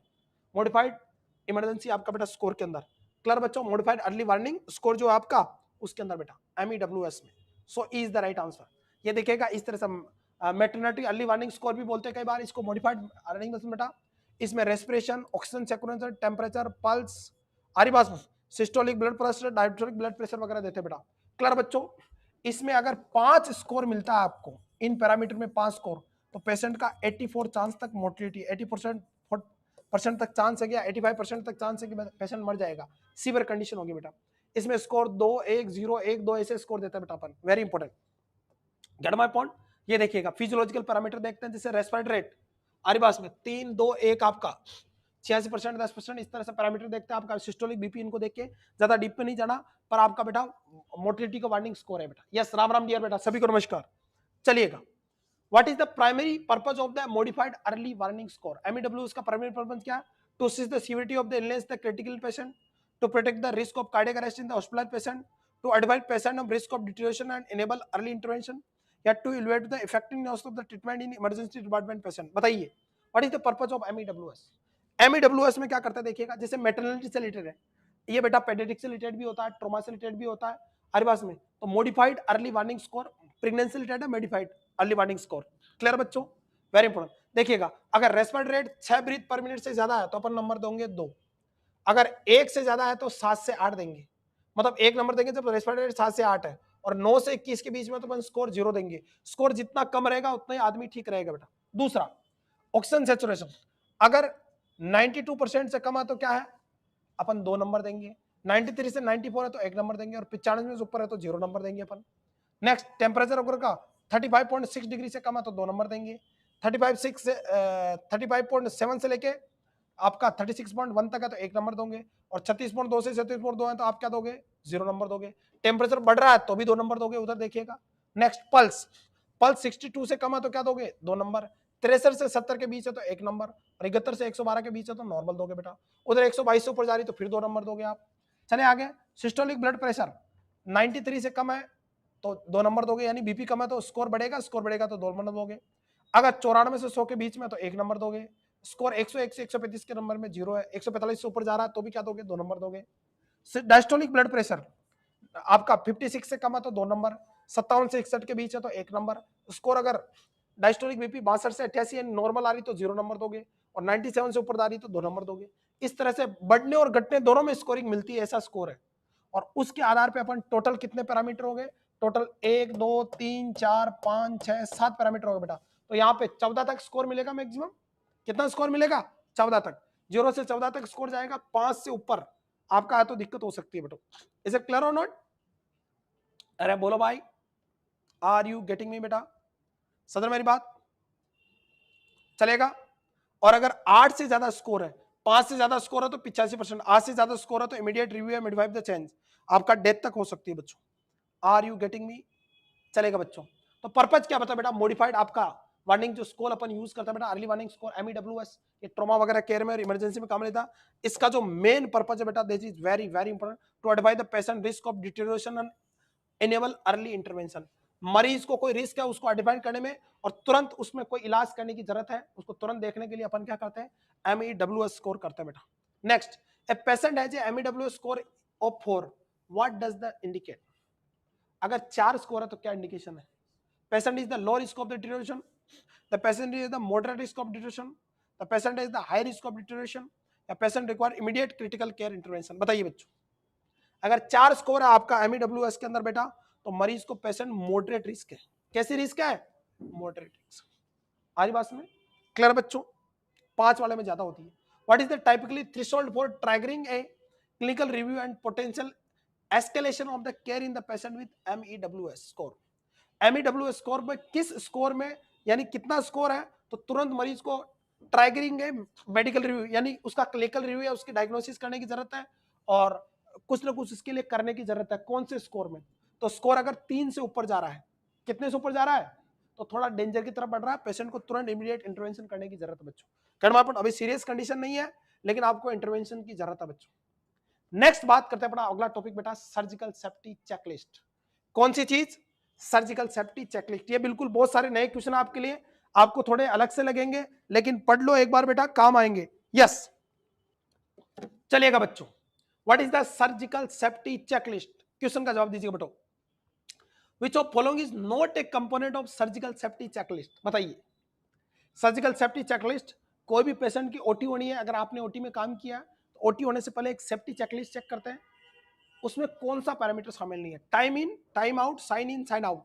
A: मॉडिफाइड इमरजेंसी आपका बेटा स्कोर के अंदर। क्लियर बच्चों? मॉडिफाइड अर्ली वार्निंग स्कोर जो आपका उसके अंदर बेटा MEWS में। So E is the right answer. ये देखिएगा इस तरह से मैटरनिटी अर्ली वार्निंग स्कोर भी बोलते हैं कई बार इसको, मॉडिफाइड अर्निंग बेटा। इसमें respiration, oxygen saturation, temperature, pulse, आरिबास, systolic blood pressure, diastolic blood pressure वगैरह देते बेटा। क्लियर बच्चों? इसमें अगर 5 स्कोर मिलता है आपको, इन पैरामीटर में 5 स्कोर, तो पेशेंट का 84 चांस तक मोर्टिलिटी, 80% तक चांस है क्या, 85% तक चांस है कि पेशेंट मर जाएगा, सीवियर कंडीशन होगी बेटा। इसमें स्कोर 2, 1, 0, 1, 2 ऐसे स्कोर देता है बेटा अपन, very important. Get my point? ये देखिएगा फिजियोलॉजिकल पैरामीटर देखते हैं, जैसे रेस्पिरेटरी रेट, आरिबास में 3, 2, 1 आपका 86%, 10%, इस तरह से पैरामीटर देखते हैं आपका। सिस्टोलिक बीपी इनको देख के ज्यादा डीप में नहीं जाना, पर आपका बेटा मोर्टिलिटी का वार्निंग स्कोर है बेटा। यस, राम राम डियर बेटा, सभी को नमस्कार। चलिएगा, what is the primary purpose of the modified early warning score? MEWS का प्राइमरी पर्पज क्या? To assist the severity of the illness the critical patient, to protect the risk of cardiac arrest in the hospitalised patient, to advise patient of risk of deterioration and enable early intervention, या to evaluate the effectiveness of the treatment in emergency department patient. बताइए what is the purpose of MEWS? MEWS में क्या करता है देखिएगा, जैसे मैटरनिटी से रिलेटेड है, ये बेटा पेडियाट्रिक से रिलेटेड भी होता है, ट्रॉमा से रिलेटेड भी होता है, आरिबास में तो modified early warning score pregnancy से रिलेटेड है, modified early warning score. Clear बच्चों? Very important. देखिएगा अगर respiratory rate 6 breath per minute से ज्यादा है तो अपन नंबर देंगे 2, अगर 1 से ज्यादा है तो 7 से 8 देंगे, मतलब 1 नंबर देंगे जब रेस्पिरेटरी रेट 7 से 8 है, और 9 से 21 के बीच में तो अपन स्कोर 0 देंगे। स्कोर जितना कम रहेगा उतना ही आदमी ठीक रहेगा बेटा। दूसरा, ऑक्सीजन सैचुरेशन, अगर 92% से कम है तो क्या है, अपन 2 नंबर देंगे, 93 से 94 है तो 1 नंबर देंगे, और 95 से ऊपर है तो 0 नंबर देंगे अपन। नेक्स्ट, टेम्परेचर वगैरह का 35.6 डिग्री से कम है तो 2 नंबर देंगे, 35.7 से लेके आपका 36.1 तक है तो 1 नंबर दोगे, और 36.2 से 37.2 है तो आप क्या दोगे, 0 नंबर दोगे। टेम्परेचर बढ़ रहा है तो भी 2 नंबर दोगे, उधर देखिएगा। नेक्स्ट, पल्स, पल्स 62 से कम है तो क्या दोगे, 2 नंबर, 63 से 70 के बीच है तो 1 नंबर, और 71 से 112 के बीच है तो नॉर्मल दोगे बेटा। उधर 122 से ऊपर जा रही तो फिर 2 नंबर दोगे आप। चले आगे, सिस्टोलिक ब्लड प्रेशर 93 से कम है तो 2 नंबर दोगे, यानी बीपी कम है तो स्कोर बढ़ेगा, स्कोर बढ़ेगा तो 2 नंबर दोगे। अगर 94 से 100 के बीच में तो 1 नंबर दोगे। स्कोर 101 से 135 के नंबर में 0 है, 145 से ऊपर जा रहा है तो भी क्या दोगे, 2 नंबर दोगे। डायस्टोलिक ब्लड प्रेशर आपका 56 से कम है तो 2 नंबर, 57 से 61 के बीच है तो 1 नंबर। स्कोर अगर डायस्टोलिक बीपी 62 से 88 नॉर्मल आ रही तो 0 नंबर दोगे, और 97 से ऊपर आ रही तो 2 नंबर दोगे। इस तरह से बढ़ने और घटने दोनों में स्कोरिंग मिलती है, ऐसा स्कोर है। और उसके आधार पे अपन टोटल कितने पैरामीटर हो गए, टोटल 1 2 3 4 5 6 7 पैरामीटर हो गए बेटा। तो यहाँ पे 14 तक स्कोर मिलेगा मैक्सिमम। कितना स्कोर मिलेगा, 14 तक। 0 से 14 तक स्कोर जाएगा, 5 से ऊपर आपका है तो दिक्कत हो सकती है बेटो। इज इट क्लियर और नॉट? अरे बोलो भाई, आर यू गेटिंग मी बेटा? सदर मेरी बात चलेगा? और अगर 8 से ज्यादा स्कोर है, 5 से ज्यादा स्कोर है तो 85%, 8 से ज्यादा स्कोर है तो इमीडिएट रिव्यू है, मिडवाइफ द चेंज, आपका डेथ तक हो सकती है बच्चों। Are you getting me? चलेगा बच्चों। तो पर्पज क्या बता बेटा, मॉडिफाइड आपका वार्निंग जो स्कोर अपन यूज करते हैं बेटा, अर्ली वार्निंग स्कोर एमईडब्ल्यूएस, ये ट्रॉमा वगैरह केयर में और इमरजेंसी में काम लेता। इसका जो मेन पर्पज है बेटा, this is very very important, to advise the patient risk of deterioration and enable early intervention. मरीज को कोई रिस्क है उसको आइडेंटिफाई करने में और तुरंत उसमें कोई इलाज करने की जरूरत है, उसको तुरंत देखने के लिए अपन क्या करते हैं, एमईडब्ल्यूएस स्कोर करते हैं बेटा। Next, a patient has MEWS score of 4, what does the indicate? अगर 4 स्कोर है तो क्या इंडिकेशन है? Patient is the low risk of the deterioration, the patient is the moderate risk of deterioration, the patient is the high risk of deterioration, या patient require immediate critical care intervention। बताइए बच्चों, अगर 4 स्कोर है आपका एमईडब्ल्यूएस के अंदर बेटा, तो मरीज को पेशेंट मॉडरेट रिस्क है। कैसी रिस्क है? Moderate risk. आज बात में क्लियर बच्चों? 5 वाले में ज्यादा होती है। What is the typically threshold for triggering a clinical review and potential escalation of the care in the patient with MEWS score? MEWS score में किस स्कोर में, यानी कितना स्कोर है तो तुरंत मरीज को ट्राइगरिंग है मेडिकल रिव्यू, यानी उसका क्लिनिकल रिव्यू है, उसकी डायग्नोसिस करने की जरूरत है और कुछ ना कुछ इसके लिए करने की जरूरत है। कौन से स्कोर में? तो स्कोर अगर 3 से ऊपर जा रहा है, कितने से ऊपर जा रहा है, तो थोड़ा डेंजर की तरफ बढ़ रहा है, पेशेंट को तुरंत इमीडिएट इंटरवेंशन करने की जरूरत है बच्चों। कहना अभी सीरियस कंडीशन नहीं है लेकिन आपको इंटरवेंशन की जरूरत है बच्चों। नेक्स्ट बात करते हैं अपना अगला टॉपिक बेटा, सर्जिकल सेफ्टी चेकलिस्ट। कौन सी चीज? Surgical safety checklist. ये बिल्कुल बहुत सारे नए क्वेश्चन आपके लिए, आपको थोड़े अलग से लगेंगे लेकिन पढ़ लो एक बार बेटा, काम आएंगे। यस चलिएगा बच्चों, what is the surgical safety checklist? Question का जवाब दीजिएगा बेटो। विच of following is not a component of surgical safety checklist? बताइए। सर्जिकल सेफ्टी चेकलिस्ट, कोई भी पेशेंट की ओटी होनी है, अगर आपने ओटी में काम किया तो ओटी होने से पहले एक सेफ्टी चेकलिस्ट चेक करते हैं। उसमें कौन सा पैरामीटर शामिल नहीं है? Time in, time out, sign in, sign out.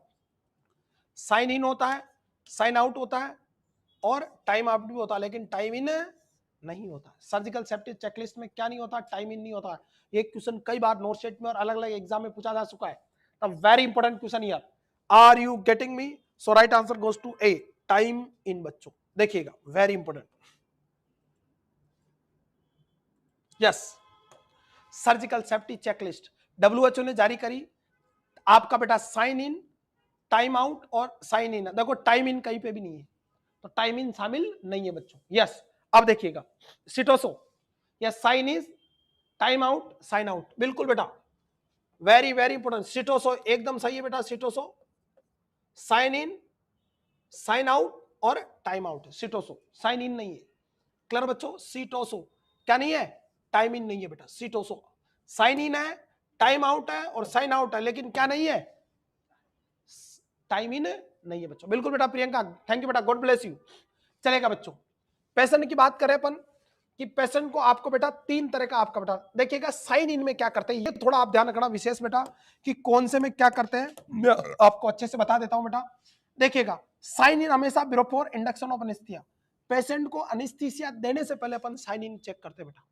A: Sign in होता है, साइन आउट होता है और टाइम आउट भी होता है, लेकिन टाइम इन नहीं होता। सर्जिकल सेफ्टी चेकलिस्ट में क्या नहीं होता? टाइम इन नहीं होता। ये क्वेश्चन कई बार नोट सेट में और अलग अलग एग्जाम में पूछा जा चुका है। The very important question here, are you getting me? So right answer goes to A, time in बच्चों। देखिएगा very important. Yes, surgical safety checklist WHO ने जारी करी। आपका बेटा साइन इन, टाइम आउट और साइन इन, देखो टाइम इन कहीं पे भी नहीं है, तो टाइम इन शामिल नहीं है बच्चों। यस, अब देखिएगा सिटोसो, yes sign is, time out, sign out, बिल्कुल बेटा, वेरी वेरी इंपॉर्टेंट। सिटोसो एकदम सही है बेटा, सिटोसो साइन इन, साइन आउट और टाइम आउट। सिटोसो साइन इन नहीं है, क्लियर बच्चों? सिटोसो क्या नहीं है? टाइम इन नहीं है बेटा। सिटोसो साइन इन है, टाइम आउट है और साइन आउट है, लेकिन क्या नहीं है? टाइम इन नहीं है बच्चों। बिल्कुल बेटा प्रियंका, थैंक यू बेटा, गॉड ब्लेस यू। चलेगा बच्चों, पेशेंट की बात करें अपन कि पेशेंट को आपको बेटा 3 तरह का आपका बेटा देखिएगा, साइन इन में क्या करते हैं ये थोड़ा आप ध्यान रखना विशेष बेटा, कि कौन से में क्या करते हैं, मैं आपको अच्छे से बता देता हूं बेटा। देखिएगा साइन इन हमेशा before induction of anaesthesia, patient को एनेस्थीसिया देने से पहले अपन साइन इन चेक करते हैं बेटा।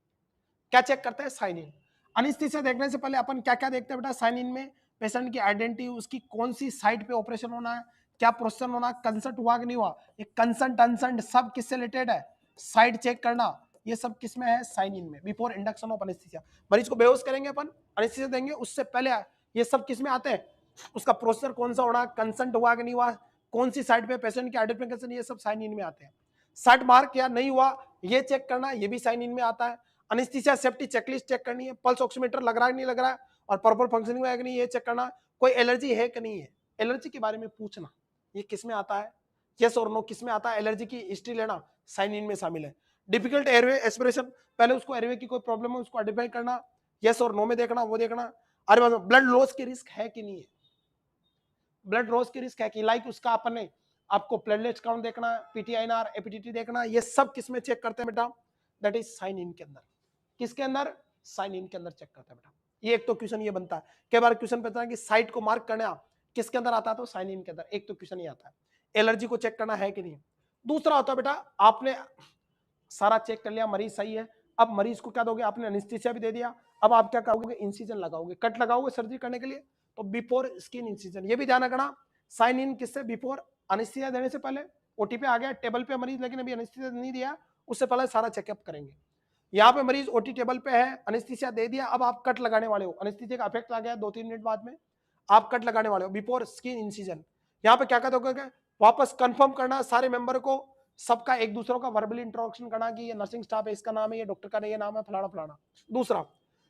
A: क्या चेक करते हैं? Sign in. एनेस्थीसिया देखने से पहले अपन क्या क्या देखते हैं बेटा साइन इन में? पेशेंट की आइडेंटिटी, उसकी कौन सी साइड पे ऑपरेशन होना है, क्या प्रोसेस होना है, कंसर्ट हुआ कि नहीं हुआ, ये कंसर्ट अनसर्ट सब किससे रिलेटेड है, साइड चेक करना, ये सब किसमें है? साइन इन में, बिफोर इंडक्शन ऑफ एनेस्थीसिया। मरीज को बेहोश करेंगे अपन, एनेस्थीसिया देंगे, उससे पहले ये सब किसमें आते हैं? उसका प्रोसेसर कौन सा होना, कंसर्ट हुआ कि नहीं हुआ, कौन सी साइड पे पेशेंट की आइडेंटिफिकेशन, ये सब साइन इन में आते हैं। सट मार्क या नहीं हुआ ये चेक करना, ये भी साइन इन में आता है। एनेस्थीसिया सेफ्टी चेकलिस्ट चेक करनी है, पल्स ऑक्सीमीटर लग रहा है कि नहीं लग रहा है और प्रॉपर फंक्शनिंग है कि नहीं ये चेक करना, कोई एलर्जी है कि नहीं है, एलर्जी के बारे में पूछना, ये किस में आता है, यस और नो किस में आता है, एलर्जी की हिस्ट्री लेना साइन इन में शामिल है। डिफिकल्ट एयरवे एस्पिरेशन, पहले उसको एयरवे की कोई प्रॉब्लम है उसको आइडेंटिफाई करना, यस और नो में देखना, वो देखना। अरे ब्लड लॉस की रिस्क है कि नहीं है, ब्लड लॉस की रिस्क है कि, लाइक उसका अपन ने आपको प्लेटलेट्स काउंट देखना, पीटीआईएनआर, एपीटीटी देखना, ये सब किस में चेक करते हैं बेटा? दैट इज साइन इन के अंदर। किसके अंदर, साइन इन के अंदर चेक करता है बेटा। ये एक तो क्वेश्चन ये बनता है, कई बार क्वेश्चन पता है कि साइट को मार्क करना किसके अंदर आता है, तो साइन इन के अंदर, एक तो क्वेश्चन ही आता है। एलर्जी को चेक करना है कि नहीं। दूसरा होता है बेटा, आपने सारा चेक कर लिया, मरीज सही है, अब मरीज को क्या दोगे, आपने एनेस्थीसिया भी दे दिया, अब आप क्या करोगे, इंसिजन लगाओगे, कट लगाओगे सर्जरी करने के लिए, तो बिफोर स्किन इंसिजन। ये भी ध्यान रखना, साइन इन किससे, बिफोर एनेस्थीसिया देने से पहले। ओटी पे आ गया, टेबल पे मरीज, लेकिन अभी एनेस्थीसिया नहीं दिया, उससे पहले सारा चेकअप करेंगे। यहाँ पे मरीज ओटी टेबल पे है, एनेस्थीसिया दे दिया, अब आप कट लगाने वाले हो, एनेस्थीसिया का इफेक्ट आ गया 2-3 मिनट बाद में, आप कट लगाने वाले हो बिफोर स्किन इंसिजन। यहाँ पे क्या कहते, वापस कंफर्म करना सारे मेंबर को, सबका एक दूसरों का वर्बल इंट्रोडक्शन करना कि ये नर्सिंग स्टाफ है, इसका नाम है, ये डॉक्टर का ये नाम है, फलाना फलाना। दूसरा,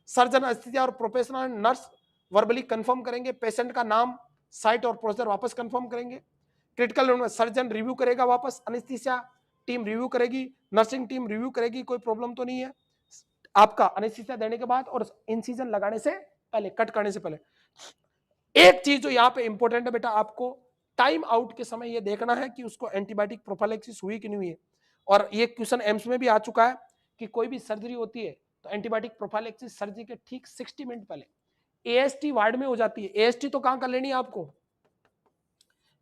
A: सर्जन एनेस्थीसिया और प्रोफेशनल नर्स वर्बली कंफर्म करेंगे, पेशेंट का नाम, साइट और प्रोसीजर वापस कंफर्म करेंगे। क्रिटिकल में सर्जन रिव्यू करेगा, वापस एनेस्थीसिया टीम रिव्यू करेगी, नर्सिंग टीम रिव्यू करेगी, कोई प्रॉब्लम तो नहीं है आपका एनेस्थीसिया देने के बाद और इंसिजन लगाने से पहले, कट करने से पहले। एक चीज जो यहाँ पे इंपॉर्टेंट है बेटा, आपको टाइम आउट के समय ये देखना है कि उसको एंटीबायोटिक प्रोफाइलैक्सिस हुई कि नहीं हुई है। और ये क्वेश्चन एम्स में भी आ चुका है कि कोई भी सर्जरी होती है तो एंटीबायोटिक प्रोफाइलैक्सिस सर्जरी के ठीक 60 मिनट पहले एएसटी वार्ड में हो जाती है। एएसटी तो कहां कर लेनी है आपको,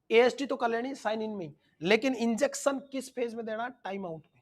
A: एएसटी तो कर लेनी साइन इन में, लेकिन इंजेक्शन किस फेज में देना, टाइम आउट में।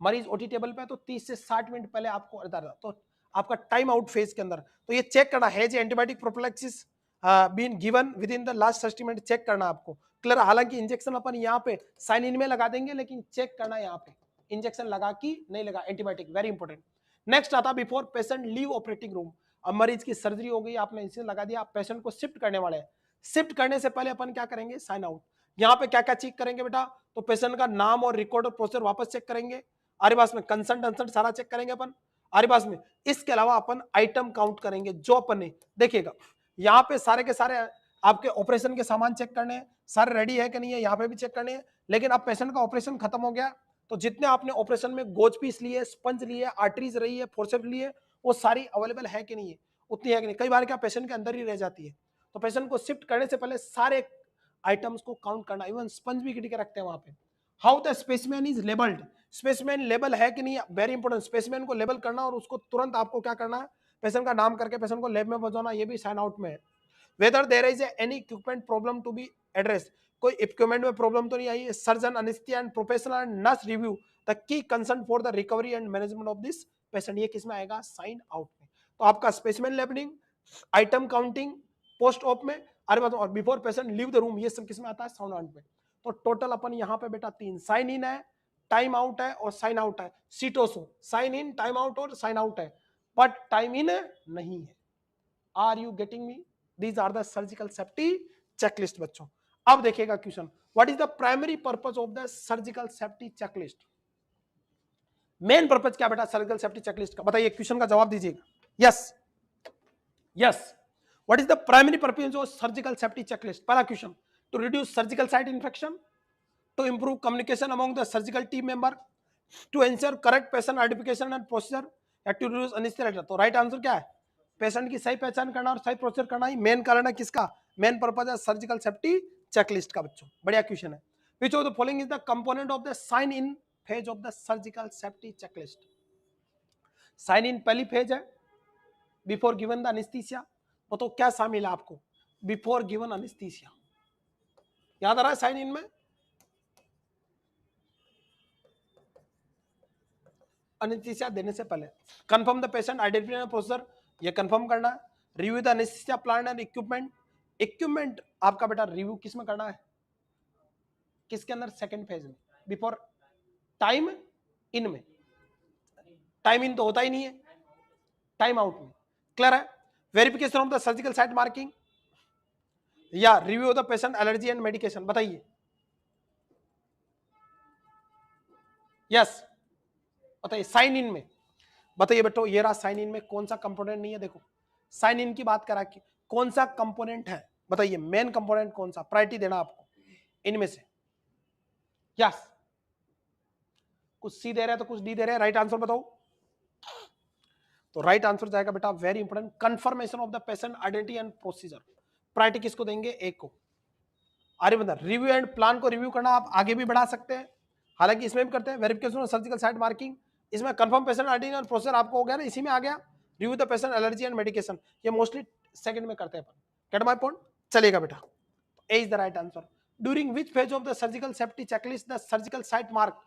A: मरीज ओटी टेबल पे तो 30 से 60 मिनट पहले आपको, तो आपका टाइम आउट फेज के अंदर, तो ये चेक करना है जी antibiotic prophylaxis been given within the last 60 minute, check करना आपको क्लियर। हालांकि इंजेक्शन अपन यहाँ पे साइन इन में लगा देंगे, लेकिन चेक करना यहाँ पे इंजेक्शन लगा कि नहीं लगा, एंटीबायोटिक वेरी इंपॉर्टेंट। नेक्स्ट आता before patient leave operating room. अब मरीज की सर्जरी हो गई, आपने इंजेक्शन लगा दिया, आप पेशेंट को शिफ्ट करने वाले हैं, शिफ्ट करने से पहले अपन क्या करेंगे, साइन आउट। यहाँ पे क्या क्या चेक करेंगे बेटा, तो पेशेंट का नाम और रिकॉर्ड और प्रोसीजर वापस चेक करेंगे, आरे पास में कंसल्ट सारा चेक करेंगे अपन आरे पास में। इसके अलावा अपन आइटम काउंट करेंगे जो अपन ने, देखिएगा यहाँ पे सारे के सारे आपके ऑपरेशन के सामान चेक करने हैं, सारे रेडी है कि नहीं है, यहाँ पे भी चेक करने हैं। लेकिन अब पेशेंट का ऑपरेशन खत्म हो गया, तो जितने आपने ऑपरेशन में गोज पीस लिए, स्पंज लिए, आर्टरीज रही है, फोर्सेप्स लिए, वो सारी अवेलेबल है कि नहीं है, उतनी है कि नहीं। कई बार क्या पेशेंट के अंदर ही रह जाती है, तो पेशेंट को शिफ्ट करने से पहले सारे आइटम्स को काउंट करना, इवन स्पंज भी किटी के रखते हैं वहां पे। How the specimen is labelled, specimen label है कि नहीं, वेरी इंपॉर्टेंट, स्पेसिमेन को लेबल करना और उसको तुरंत आपको क्या करना है, पेशेंट का नाम करके पेशेंट को लैब में पहुंचाना, ये भी साइन आउट में है। Whether there is any equipment problem to be address, कोई इक्विपमेंट में प्रॉब्लम तो नहीं आई है। Surgeon anaesthesia and professional and nurse review the key concern for the recovery and management of this patient, ये किसमें आएगा, साइन आउट में। तो आपका specimen labelling, item counting post op में, अरे बात, और before patient leave the room, ये सब किसमें आता है, साउंड आउट में। तो टोटल अपन यहाँ पे बेटा 3, साइन इन है, टाइम आउट है और साइन आउट है। सीटोसो साइन इन, टाइम आउट और साइन आउट है, बट टाइम इन नहीं है। Are you getting me, these are the surgical safety checklist बच्चों। अब देखिएगा question, what is the primary purpose of the surgical safety checklist, main purpose क्या बेटा सर्जिकल सेफ्टी चेकलिस्ट का, बताइए, क्वेश्चन का जवाब दीजिएगा। Yes yes, what is the primary purpose of surgical safety checklist, पहला question, to reduce surgical site infection, to improve communication among the surgical team member, to ensure correct patient identification and procedure, या to reduce anesthesia। तो राइट आंसर क्या है, पेशेंट की सही पहचान करना और सही प्रोसीजर करना ही मेन कारण है किसका, मेन पर्पज है सर्जिकल सेफ्टी चेकलिस्ट का बच्चों। बढ़िया क्वेश्चन है। Which of the following is the component of the sign in phase of the surgical safety checklist, sign in पहली फेज है, बिफोर गिवन द एनेस्थीसिया, तो क्या शामिल है आपको, बिफोर गिवन एनेस्थीसिया, याद आ रहा है साइन इन में, एनेस्थीसिया देने से पहले confirm the patient identification procedure, ये कंफर्म करना है। Review the anaesthesia plan and equipment, equipment आपका बेटा रिव्यू किस में करना है, किसके अंदर, सेकंड फेज में, बिफोर टाइम इन में, टाइम इन तो होता ही नहीं है, टाइम आउट में, क्लियर है। Verification of the surgical site marking या review of the patient allergy and medication, बताइए। यस बताइए, साइन इन में बताइए बेटो, ये रहा साइन इन में कौन सा कंपोनेंट नहीं है, देखो साइन इन की बात करा कि कौन सा कंपोनेंट है, बताइए मेन कंपोनेंट कौन सा, प्रायोरिटी देना आपको इनमें से। यस, कुछ सी दे रहे हैं तो कुछ डी दे रहे हैं, राइट आंसर बताओ। तो राइट आंसर जाएगा बेटा very important, confirmation of the patient identity and procedure, priority किसको देंगे, एक को। अरे बता, रिव्यू एंड प्लान को रिव्यू करना आप आगे भी बढ़ा सकते हैं, हालांकि इसमें भी करते हैं। Verification of surgical site marking, इसमें कंफर्म पेशेंट आईडी और प्रोसीजर आपको हो गया ना, इसी में आ गया। Review the patient allergy and medication, ये मोस्टली सेकंड में करते हैं अपन। Get my point? चलिएगा बेटा, A is the right answer. During which phase of the surgical safety checklist the surgical site mark,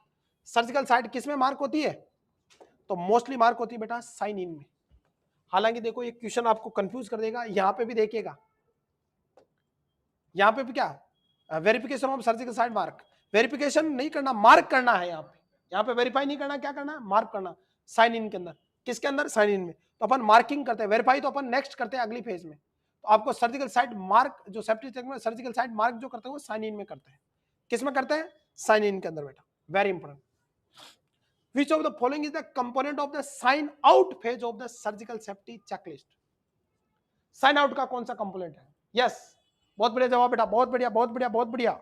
A: surgical site किस में मार्क होती है? तो मोस्टली मार्क होती है बेटा साइन इन में। हालांकि देखो ये क्वेश्चन आपको कंफ्यूज कर देगा, यहां पे भी देखिएगा, यहां पे भी क्या, verification of surgical site mark, verification नहीं करना, मार्क करना है यहाँ पे वेरीफाई नहीं करना, क्या करना है, मार्क करना साइन इन के अंदर। किसके अंदर? साइन इन में। तो अपन मार्किंग करते हैं, वेरीफाई तो अपन नेक्स्ट करते हैं अगली फेज में। तो आपको सर्जिकल साइट मार्क, जो सेफ्टी चेक में सर्जिकल साइट मार्क जो करते हैं वो साइन इन में करते हैं। किस में करते हैं? साइन इन के अंदर बेटा, very important. Which of the following is the component of the sign out phase of the surgical safety checklist? Sign out का कौन सा कंपोनेंट है? यस, बहुत बढ़िया जवाब बेटा, बहुत बढ़िया बहुत बढ़िया बहुत बढ़िया।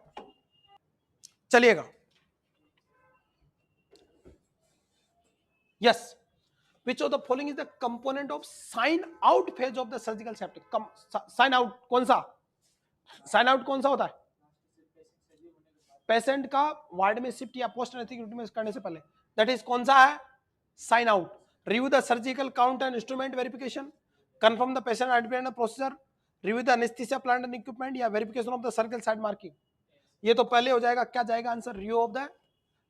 A: चलिएगा, yes, which of the following is the component of sign out phase of the surgical safety? Sign out कौन सा? साइन आउट कौन सा होता है? पेशेंट का वार्ड में शिफ्ट या पोस्ट एनेस्थेटिक में करने से पहले, दैट इज कौन सा है? Sign out. Review the surgical count and instrument verification, confirm the patient identification and procedure, review the anaesthesia plant and equipment, या verification of the surgical site marking. ये तो पहले हो जाएगा, क्या जाएगा answer? Review of the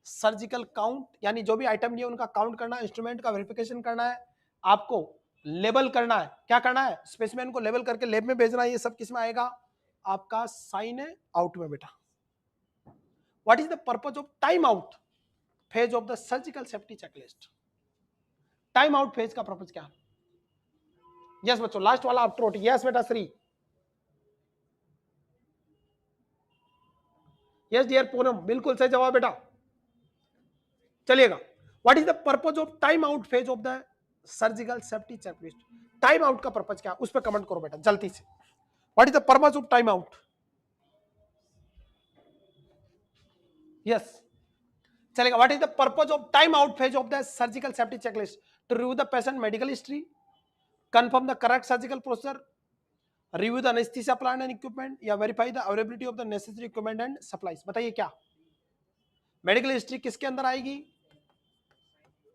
A: surgical count, यानी जो भी आइटम लिए उनका काउंट करना है, इंस्ट्रूमेंट का वेरिफिकेशन करना है, आपको लेबल करना है, क्या करना है? स्पेसिमेन को लेबल करके लैब में भेजना है। ये सब किस में आएगा? आपका साइन आउट में बेटा। What is the purpose of time out phase of the surgical safety checklist? Time out phase का पर्पज क्या है? यस बच्चों, लास्ट वाला आफ्टर ओटी। यस बेटा श्री, यस डियर पूनम, बिल्कुल सही जवाब बेटा। चलिएगा, what is the purpose of time out phase of the surgical safety checklist? Time out का पर्पज क्या है, उस पर कमेंट करो बेटा जल्दी से। What is the purpose of time out? Yes, चलेगा। What is the purpose of time out phase of the surgical safety checklist? To review the patient medical history, confirm the correct surgical procedure, review the anesthesia plant and equipment, या verify the availability of the necessary equipment and supplies। बताइए क्या मेडिकल हिस्ट्री किसके अंदर आएगी?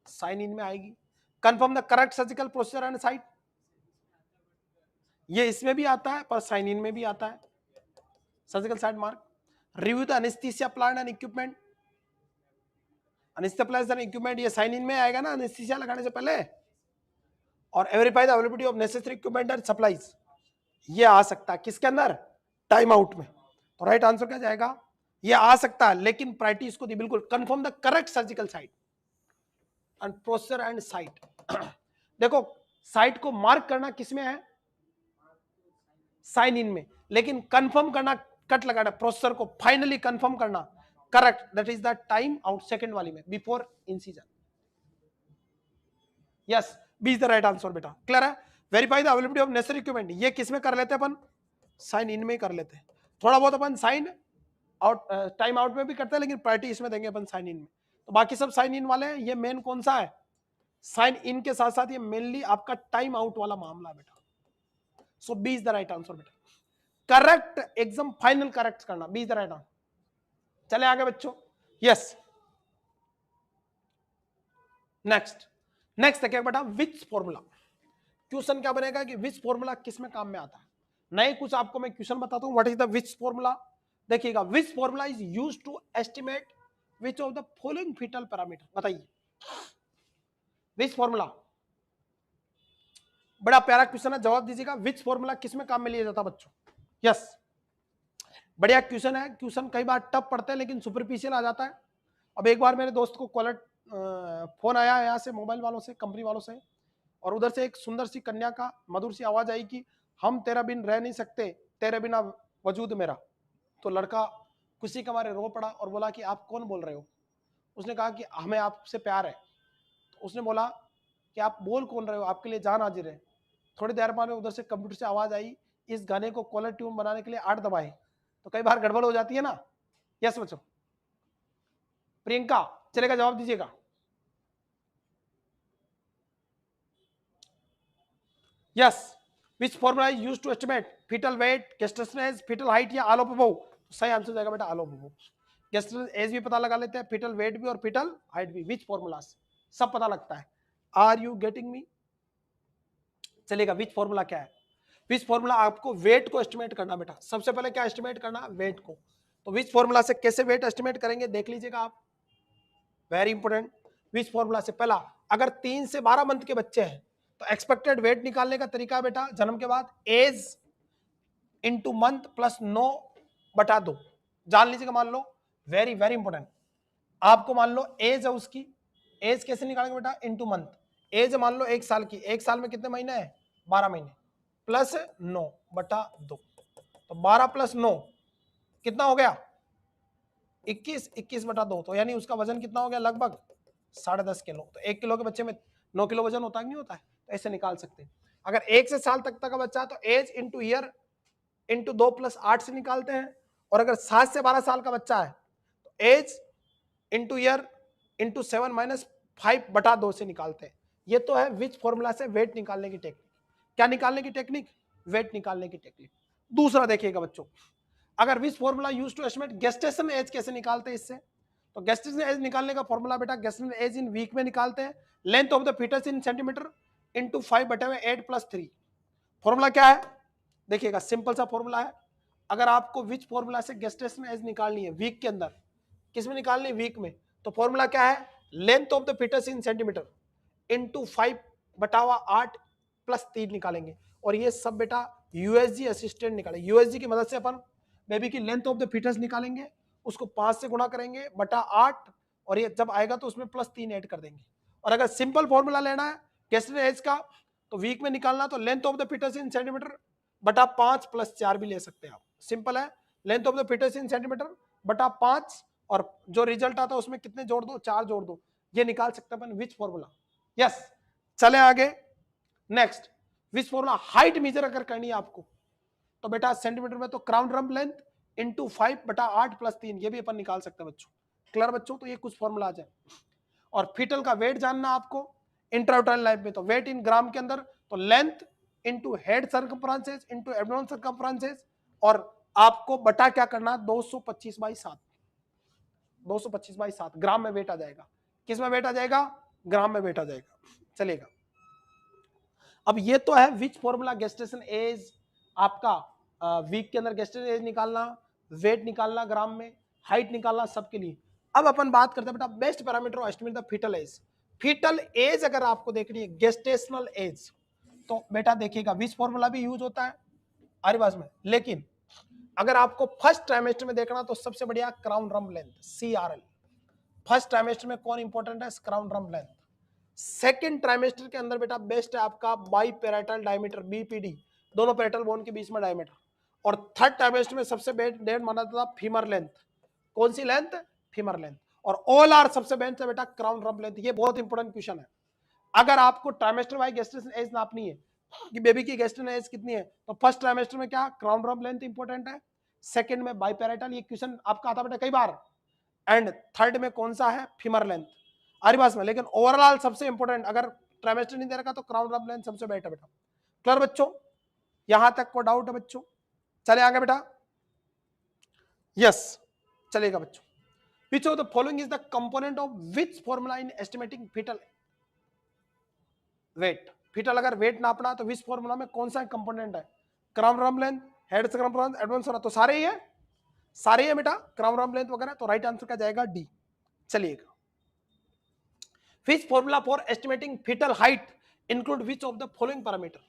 A: साइन इन में आएगी। Confirm the correct surgical procedure and site, ये इसमें भी आता है पर साइन इन में भी आता है, surgical site mark. Review the anaesthesia plant and equipment, anaesthesia plant and equipment ये साइन इन में आएगा ना एनेस्थीसिया लगाने से पहले। और verify the availability of necessary equipment and supplies, ये आ सकता है किसके अंदर? टाइम आउट में। तो राइट आंसर क्या जाएगा? ये आ सकता है, लेकिन प्रायोरिटी इसको दी बिल्कुल। Confirm the correct surgical site and procedure and site. देखो साइट को मार्क करना किसमें है? साइन इन में, लेकिन कंफर्म करना, कट लगाना, प्रोसीजर को फाइनली कंफर्म करना, correct, that is the time out second वाली में, before incision. Yes, B is the right answer बेटा। क्लियर है? Verify the availability of necessary equipment, ये किस में कर लेते हैं अपन? साइन इन में कर लेते हैं। थोड़ा बहुत अपन साइन आउट, टाइम आउट में भी करते हैं, लेकिन प्रायोरिटी इसमें देंगे अपन साइन इन में। तो बाकी सब साइन इन वाले हैं, ये मेन कौन सा है? साइन इन के साथ साथ ये मेनली आपका टाइम आउट वाला मामला है बेटा। So B is the right answer बेटा। करेक्ट, एकदम फाइनल करेक्ट करना, B is the right answer. चले आगे बच्चों। यस, नेक्स्ट देखिए बेटा, विच फॉर्मूला। क्वेश्चन क्या बनेगा कि विच फॉर्मूला किस में काम में आता है? नए कुछ आपको मैं क्वेश्चन बताता हूं। What is the which formula? देखिएगा, which formula is used to estimate which of the following fetal parameter. बताइए विच फॉर्मूला। बड़ा प्यारा क्वेश्चन है, जवाब दीजिएगा। विच फॉर्मूला किस में काम में लिया जाता है बच्चों? यस, बढ़िया क्वेश्चन है। क्वेश्चन कई बार टफ पड़ते हैं लेकिन सुपरफिशियल आ जाता है। अब एक बार मेरे दोस्त को कॉलर फोन आया यहाँ से, मोबाइल वालों से, कंपनी वालों से, और उधर से एक सुंदर सी कन्या का मधुर सी आवाज आई कि हम तेरा बिन रह नहीं सकते, तेरे बिना वजूद मेरा। तो लड़का खुशी के मारे रो पड़ा और बोला कि आप कौन बोल रहे हो? उसने कहा कि हमें आपसे प्यार है। तो उसने बोला कि आप बोल कौन रहे हो, आपके लिए जान हाजिर है। थोड़ी देर बाद उधर से कंप्यूटर से आवाज आई, इस गाने को कॉलर ट्यून बनाने के लिए 8 दबाए। तो कई बार गड़बड़ हो जाती है ना। यस बच्चों, प्रियंका चलेगा, जवाब दीजिएगा। Yes, which formula is used to estimate foetal weight, gestational age, foetal height, या ऑल ऑफ अबव? सही आंसर जाएगा बेटा all of above. Gestational age भी पता लगा लेते हैं, फीटल वेट भी और फीटल हाइट भी। Which formulas? सब पता लगता है। Are you getting me? चलेगा। विच फॉर्मूला क्या है? विच फॉर्मूला आपको वेट को एस्टिमेट करना बेटा। सबसे पहले क्या एस्टिमेट करना? वेट को। तो विच फॉर्मूला से कैसे वेट एस्टिमेट करेंगे देख लीजिएगा आप, वेरी इंपॉर्टेंट। विच फॉर्मूला से? पहला, अगर 3 से 12 मंथ के बच्चे हैं तो एक्सपेक्टेड वेट निकालने का तरीका बेटा, जन्म के बाद एज इंटू मंथ प्लस 9/2 जान लीजिएगा। मान लो, वेरी वेरी इंपॉर्टेंट, आपको मान लो एज है उसकी, एज कैसे निकालेंगे बेटा? Into month. एज मान लो 1 साल की, 1 साल में कितने महीने हैं? 12 महीने, प्लस 9/2। तो 12 प्लस 9 कितना हो गया? 21, 21/2। तो यानी उसका वजन कितना हो गया? लगभग 10.5 किलो। तो 1 किलो के बच्चे में 9 किलो वजन होता है नहीं होता है? तो ऐसे निकाल सकते हैं। अगर 1 से साल तक का बच्चा है तो एज इंटू ईयर इंटू 2 + 8 से निकालते हैं। और अगर 7 से 12 साल का बच्चा है तो एज इंटू ईयर इंटू 7 - 5/2 से निकालते हैं। ये तो है विच फॉर्मूला से वेट निकालने की टेक्निक। क्या निकालने की टेक्निक? वेट निकालने की टेक्निक। दूसरा देखिएगा बच्चों, अगर which formula use to estimate gestation age, कैसे निकालते हैं इससे? तो गेस्टेशन एज निकालने का फॉर्मूला बेटा, गेस्टेशन एज इन वीक में निकालते हैं। Length of the foetus in centimetre into 5/8 + 3। Formula क्या है देखिएगा, सिंपल सा फॉर्मूला है। अगर आपको विच फॉर्मूला से गेस्टेशन एज निकालनी है वीक के अंदर, किस में निकालनी है? वीक में। तो फॉर्मूला क्या है? Length of the foetus in centimetre into 5/8 + 3 निकालेंगे। और ये सब बेटा यूएसजी असिस्टेंट निकाले, यूएसजी की मदद से अपन बेबी की लेंथ ऑफ द फीटस निकालेंगे, उसको 5 से गुणा करेंगे बटा 8, और ये जब आएगा तो उसमें +3 ऐड कर देंगे। और अगर सिंपल फॉर्मूला लेना है गेस्टेशन एज का, तो वीक में निकालना, तो length of the foetus in centimetre बटा 5 + 4 भी ले सकते हैं आप। सिंपल है, length of the foetus in centimetre बटा 5, और जो रिजल्ट आता है उसमें कितने जोड़ दो? 4 जोड़ दो। ये निकाल सकते हैं अपन विच फॉर्मूला। यस, चले आगे। Next, which formula height measure अगर करनी है आपको, तो बेटा सेंटीमीटर में तो क्राउन रम्प लेंथ इंटू 5/8 + 3, ये भी अपन निकाल सकते हैं बच्चों। क्लियर बच्चों? तो ये कुछ फॉर्मूला आ जाए। और फीटल का वेट जानना आपको इंट्रायूटेराइन लाइफ में, तो वेट इन ग्राम के अंदर, तो length into head circumferences into abdomen circumferences, और आपको बटा क्या करना? 225/7। 225/7 ग्राम में वेट आ जाएगा। किस में वेट आ जाएगा? ग्राम में वेट आ जाएगा। चलेगा। अब ये तो है विच फॉर्मूला गेस्टेशन एज, आपका वीक के अंदर गेस्टेशन एज निकालना, वेट निकालना ग्राम में, हाइट निकालना, सबके लिए। अब अपन बात करते हैं बेटा best parameter of estimate the foetal age. Foetal age अगर आपको देखनी है, गेस्टेशनल एज, तो बेटा देखिएगा विच फॉर्मूला भी यूज होता है आरिवाज में, लेकिन अगर आपको फर्स्ट ट्राइमेस्टर में देखना तो सबसे बढ़िया crown rump length, CRL। First trimester में कौन इंपॉर्टेंट है? Crown rump length. Second trimester के अंदर बेटा बेस्ट है आपका बाई पैराइटल डायमीटर, BPD, दोनों पैराइटल बोन के बीच में डायमीटर। और थर्ड ट्राइमेस्टर में सबसे बेस्ट माना जाता था फीमर लेंथ। कौन सी लेंथ? Femur length. और OLR सबसे बेस्ट है बेटा क्राउन रम्प लेंथ। ये बहुत इंपॉर्टेंट क्वेश्चन है। अगर आपको ट्राइमेस्टर वाइज गेस्टेशन एज नापनी है कि बेबी की गेस्टेशन एज कितनी है, तो फर्स्ट ट्राइमेस्टर में क्या? क्राउन रम्प लेंथ इंपॉर्टेंट है, सेकंड में बाई पैराइटल, ये क्वेश्चन आपका आता बेटा कई बार, एंड थर्ड में कौन सा है? फीमर लेंथ आरिवास में। लेकिन ओवरऑल सबसे इंपॉर्टेंट, अगर ट्राइमेस्टर नहीं दे रखा तो क्राउन रम्प लेंथ सबसे बेटर बेटा। क्लियर बच्चों? यहां तक को डाउट है बच्चों? चले आगे बेटा। यस, चलेगा बच्चों। Which of the following is the component of which formula in estimating fetal weight? Foetal अगर वेट नापना तो विच फॉर्मूला में कौन सा कंपोनेंट है? Crown rump length, head circumference, advance, तो सारे ही है, सारे ही है बेटा क्राउन रम्प लेंथ वगैरह। तो राइट आंसर का जाएगा डी। चलिएगा। Which formula for estimating fetal height include which of the following parameter?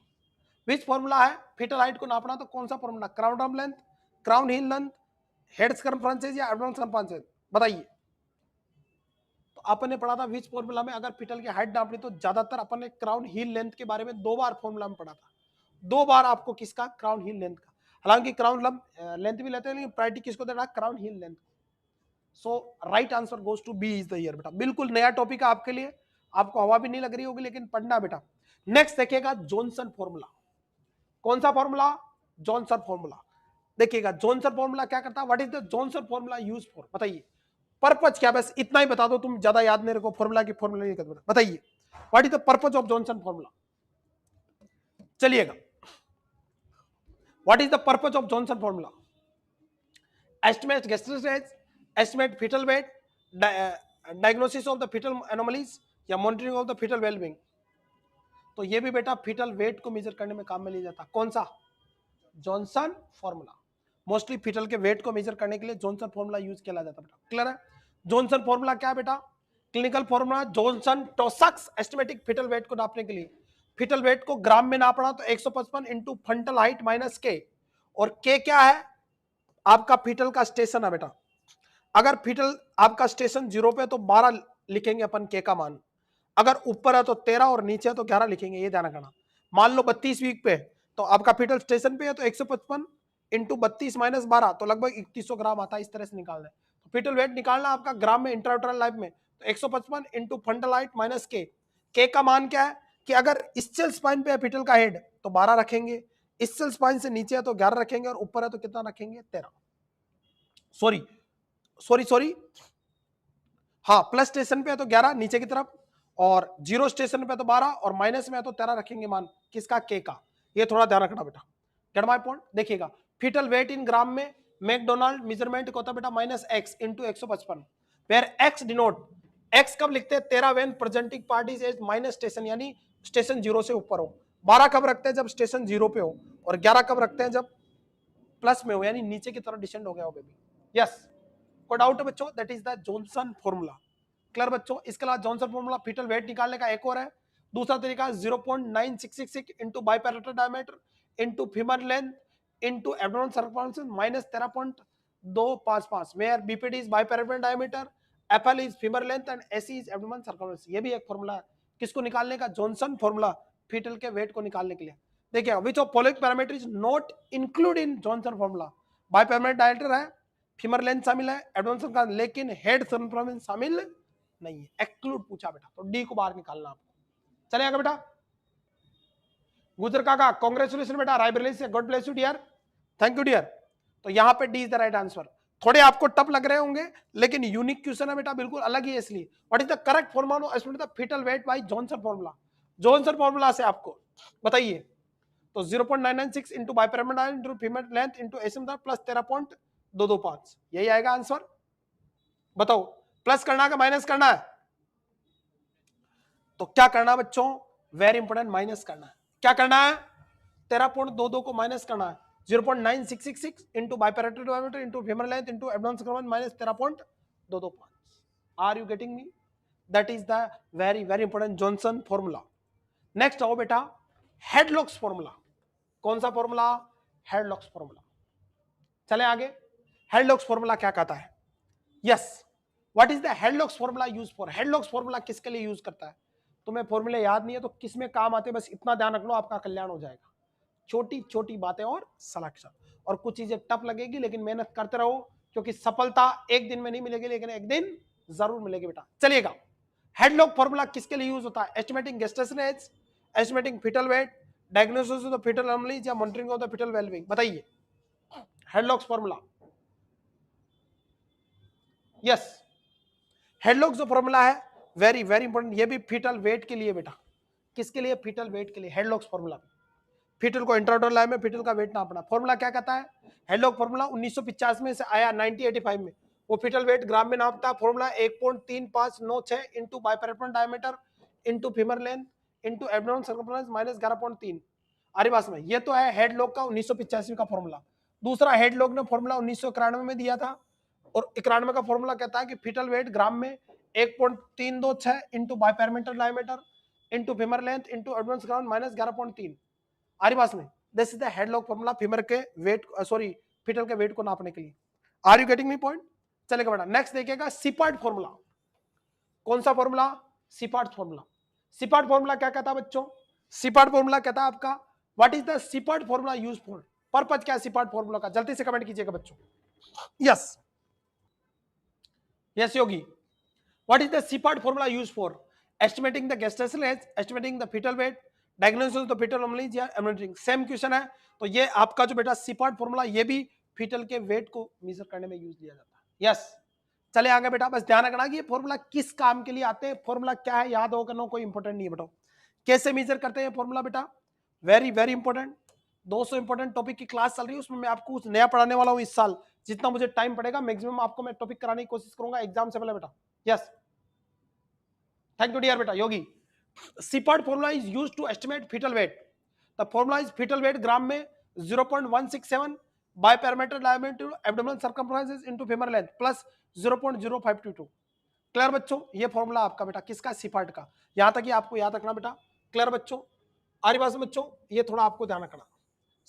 A: Which formula है fetal height को नापना? तो कौन सा formula? Crown rump length, crown heel length, head circumferences या एब्डोमेन सर्कमफ्रेंसेस? बताइए। तो अपन ने पढ़ा था विच फॉर्मूला में अगर फीटल की हाइट नापनी तो ज्यादातर अपन ने क्राउन हील लेंथ के बारे में 2 बार फॉर्मूला में पढ़ा था। 2 बार आपको किसका? क्राउन हील लेंथ का। हालांकि क्राउन लेंथ भी लेते हैं, लेकिन प्रायोरिटी किसको देना? Crown heel length. So right answer goes to be is the year बेटा। बिल्कुल नया टॉपिक है आपके लिए, आपको हवा भी नहीं लग रही होगी, लेकिन पढ़ना बेटा। नेक्स्ट देखिएगा जॉनसन फॉर्मूला। कौन सा फॉर्मूला? Johnson formula. देखिएगा जॉनसन फॉर्मूला क्या करता है? What is the Johnson formula use for? बताइए। पर्पज क्या? बस इतना ही बता दो, तुम ज्यादा याद नहीं रखो फॉर्मूला की, फॉर्मूला नहीं करते। बताइए what is the purpose of Johnson formula? चलिएगा, what is the purpose of Johnson formula? Estimate gestation age, estimate fetal weight, diagnosis of the fetal anomalies, या monitoring of the fetal wellbeing, तो ये भी बेटा फीटल वेट को मेजर करने में काम में लिया जाता है। कौन सा? Johnson formula. मोस्टली फीटल के वेट को मेजर करने के लिए जॉनसन फॉर्मूला यूज किया जाता है बेटा। क्लियर है? जॉनसन फॉर्मूला क्या है बेटा? क्लिनिकल फॉर्मूला जॉनसन टोसक्स एस्टिमेटिक फीटल वेट को नापने के लिए। फीटल वेट को ग्राम में नापना तो 155 इंटू फंटल हाइट माइनस के, और के क्या है? आपका फीटल का स्टेशन है बेटा। अगर फीटल आपका स्टेशन 0 पे तो 12 लिखेंगे अपन के का मान, अगर ऊपर है तो 13 और नीचे है तो 11 लिखेंगे, ये ध्यान रखना। मान लो 32 वीक पे तो आपका फीटल स्टेशन पे है तो 155 इंटू 32 माइनस 12 तो लगभग 3100 ग्राम आता है। इस तरह से निकालना है। तो फीटल वेट निकालना आपका ग्राम में इंट्रायूटरल लाइफ में, तो 155 इंटू फंटल हाइट माइनस के का मान क्या है कि अगर इससेल स्पाइन पे है फीटल का हेड तो 12 रखेंगे, इससेल स्पाइन से नीचे है तो 11 रखेंगे, और ऊपर है तो कितना रखेंगे? 13। सॉरी, हाँ, प्लस स्टेशन पे है तो 11 नीचे की तरफ, और जीरो स्टेशन पे तो 12, और माइनस में है तो 13 रखेंगे मान किसका? के का। ये थोड़ा ध्यान रखना बेटा। Get my point? देखिएगा फीटल वेट इन ग्राम में मैकडोनाल्ड मेजरमेंट को होता है बेटा minus X into 155, where X denote, X कब लिखते हैं? 13 when presenting parties as minus station, यानी स्टेशन 0 से ऊपर हो। 12 कब रखते हैं? जब स्टेशन 0 पे हो, और 11 कब रखते हैं? जब प्लस में हो, यानी नीचे की तरफ डिसेंड हो गया हो बेबी। यस, कोई डाउट है बच्चों? That is the Johnson formula. Clear बच्चों? इसके अलावा जॉनसन फॉर्मूला फीटल वेट निकालने का एक और है। दूसरा तरीका 0.9666 into biparietal diameter into femur length into abdominal circumference minus 13.255, where BPD is biparietal diameter, FL is femur length and AC is abdominal circumference. ये भी एक फॉर्मूला है किसको निकालने का? जॉनसन फॉर्मूला फीटल के वेट को निकालने के लिए। देखिए which of following parameter is not include in Johnson formula? Biparietal diameter है, फीमर लेंथ शामिल है, एब्डोमिनल सर्कमफरेंस, लेकिन हेड सर्कमफरेंस शामिल नहीं है, एक्सक्लूड पूछा बेटा, तो डी को बाहर निकालना आपको। चलेगा बेटा? गुजर काका कांग्रेचुलेशन बेटा, रायबरेली से, God bless you dear, thank you dear. तो यहां पे D is the right answer. थोड़े आपको टफ लग रहे होंगे लेकिन यूनिक क्वेश्चन है बेटा, बिल्कुल अलग ही है इसलिए। What is the correct formula of estimate the fetal weight by Johnson formula? Johnson formula से आपको बताइए तो 0.996 into biparietal into femur length into SM plus 13.225, यही आएगा आंसर। बताओ प्लस करना है कि माइनस करना है? तो क्या करना है बच्चों? वेरी इंपोर्टेंट, माइनस करना है। क्या करना है? 13.22 को माइनस करना है। 0.9666 into biparietal diameter into femur length into abdominal circumference minus 13.225। Are you getting me? That is the very very important Johnson formula. Next आओ बेटा हेडलॉक्स फॉर्मूला। कौन सा फॉर्मूला? हेडलॉक्स फॉर्मूला। चले आगे। हेडलॉक्स फॉर्मूला क्या कहता है? Yes, what is the Hadlock's formula use for? Hadlock's formula किसके लिए यूज करता है? तुम्हें फॉर्मूले याद नहीं है तो किस में काम आते हैं, बस इतना ध्यान रख लो, आपका कल्याण हो जाएगा। छोटी छोटी बातें और सलेक्शन, और कुछ चीजें टफ लगेगी लेकिन मेहनत करते रहो, क्योंकि सफलता एक दिन में नहीं मिलेगी लेकिन एक दिन जरूर मिलेगी बेटा। चलिएगा, हेडलॉक फॉर्मूला किसके लिए यूज होता है? Estimating gestation age, estimating fetal weight, diagnosis of the fetal anomalies, या monitoring of the fetal wellbeing. बताइए हेडलॉक्स फॉर्मूला। यस, हेडलॉक जो फॉर्मूला है वेरी वेरी इंपॉर्टेंट, ये भी फीटल वेट के लिए बेटा। किसके लिए? फीटल वेट के लिए हेडलॉक्स फॉर्मूला। फीटल को इंट्रायूटरल लाइफ में फीटल का वेट नापना। फॉर्मूला क्या कहता है? हेडलॉक फॉर्मूला 1950 में से आया, 1985 में। वो फीटल वेट ग्राम में नापता है। Formula 1.3596 into biparietal diameter into femur length into abdominal circumference minus 11.3। अरे बात में, ये तो है हेडलॉक का 1985 का फॉर्मूला। दूसरा हेडलॉक ने फॉर्मूला 1991 में दिया था, और 91 का फॉर्मूला कहता है कि फीटल वेट ग्राम में 1.326 into biparietal diameter into femur length into abdominal circumference minus 11.3। आरी पास में, this is the Hadlock formula femur के वेट, सॉरी फीटल के वेट को नापने के लिए। Are you getting me point? चलेगा बेटा, नेक्स्ट देखिएगा सिपार्ट फॉर्मूला। कौन सा फॉर्मूला? Shepard formula. सिपार्ट फॉर्मूला क्या कहता है बच्चों? सिपार्ट फॉर्मूला कहता है आपका what is the Shepard formula use for? Purpose क्या है सिपार्ट फॉर्मूला का? जल्दी से कमेंट कीजिएगा बच्चों। Yes yes Yogi, what is the Shepard formula use for? Estimating the gestational age, estimating the fetal weight, diagnosis of the fetal anomalies, या मॉनिटरिंग। सेम क्वेश्चन है। तो ये आपका जो बेटा सिपार्ट फॉर्मूला, ये भी फीटल के वेट को मेजर करने में यूज लिया जाता है। यस, चले आगे बेटा, बस ध्यान रखना कि ये फॉर्मूला किस काम के लिए आते हैं, फॉर्मूला क्या है याद होगा ना, कोई इंपॉर्टेंट नहीं है बेटा। कैसे मेजर करते हैं फॉर्मूला बेटा? Very very important. 200 important topic की क्लास चल रही है, उसमें मैं आपको कुछ नया पढ़ाने वाला हूँ इस साल। जितना मुझे टाइम पड़ेगा मैक्सिमम आपको मैं टॉपिक कराने की कोशिश करूंगा एग्जाम से पहले बेटा। यस, थैंक यू डियर बेटा योगी। CPAT formula is used to estimate fetal weight. The formula is fetal weight ग्राम में 0.167 by parameter diameter abdominal circumference into femur length plus 0.0522। Clear बच्चों, ये फॉर्मूला आपका बेटा किसका, CPAT का। यहां तक ही आपको याद रखना बेटा। क्लियर बच्चों, आरी बात बच्चों, ये थोड़ा आपको ध्यान रखना।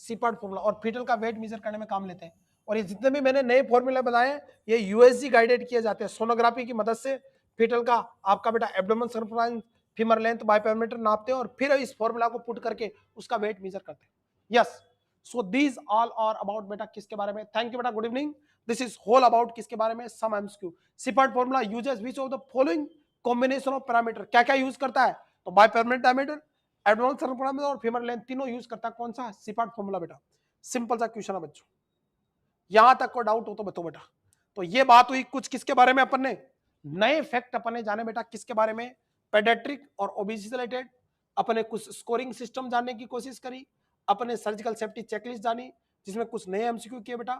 A: CPAT फॉर्मूला और फीटल का वेट मेजर करने में काम लेते हैं। और ये जितने भी मैंने नए फॉर्मूले बताए ये USG गाइडेड किए जाते हैं। सोनोग्राफी की मदद से फीटल का आपका बेटा abdomen circumference, femur length by parameter नापते हैं और फिर इस फॉर्मूला को पुट करके उसका वेट मेजर करते हैं। Yes, so these all are about बेटा किसके बारे में। थैंक यू बेटा, good evening. This is whole about किसके बारे में, some MCQ। CPAT formula uses which of the following combination of parameter, क्या क्या यूज करता है, तो biparietal diameter, abdominal circumference और फीमर लेंथ तीनों यूज करता है। कौन सा, CPAT फॉर्मूला बेटा। सिंपल सा क्वेश्चन है बच्चों, यहां तक को डाउट हो तो बताओ बेटा। तो ये बात हुई कुछ किसके बारे में, अपन ने नए फैक्ट अपने जाने बेटा किसके बारे में, पेडियाट्रिक और ओबेसिटी से रिलेटेड। अपने कुछ स्कोरिंग सिस्टम जानने की कोशिश करी, अपने सर्जिकल सेफ्टी चेकलिस्ट जानी जिसमें कुछ नए MCQ किए बेटा।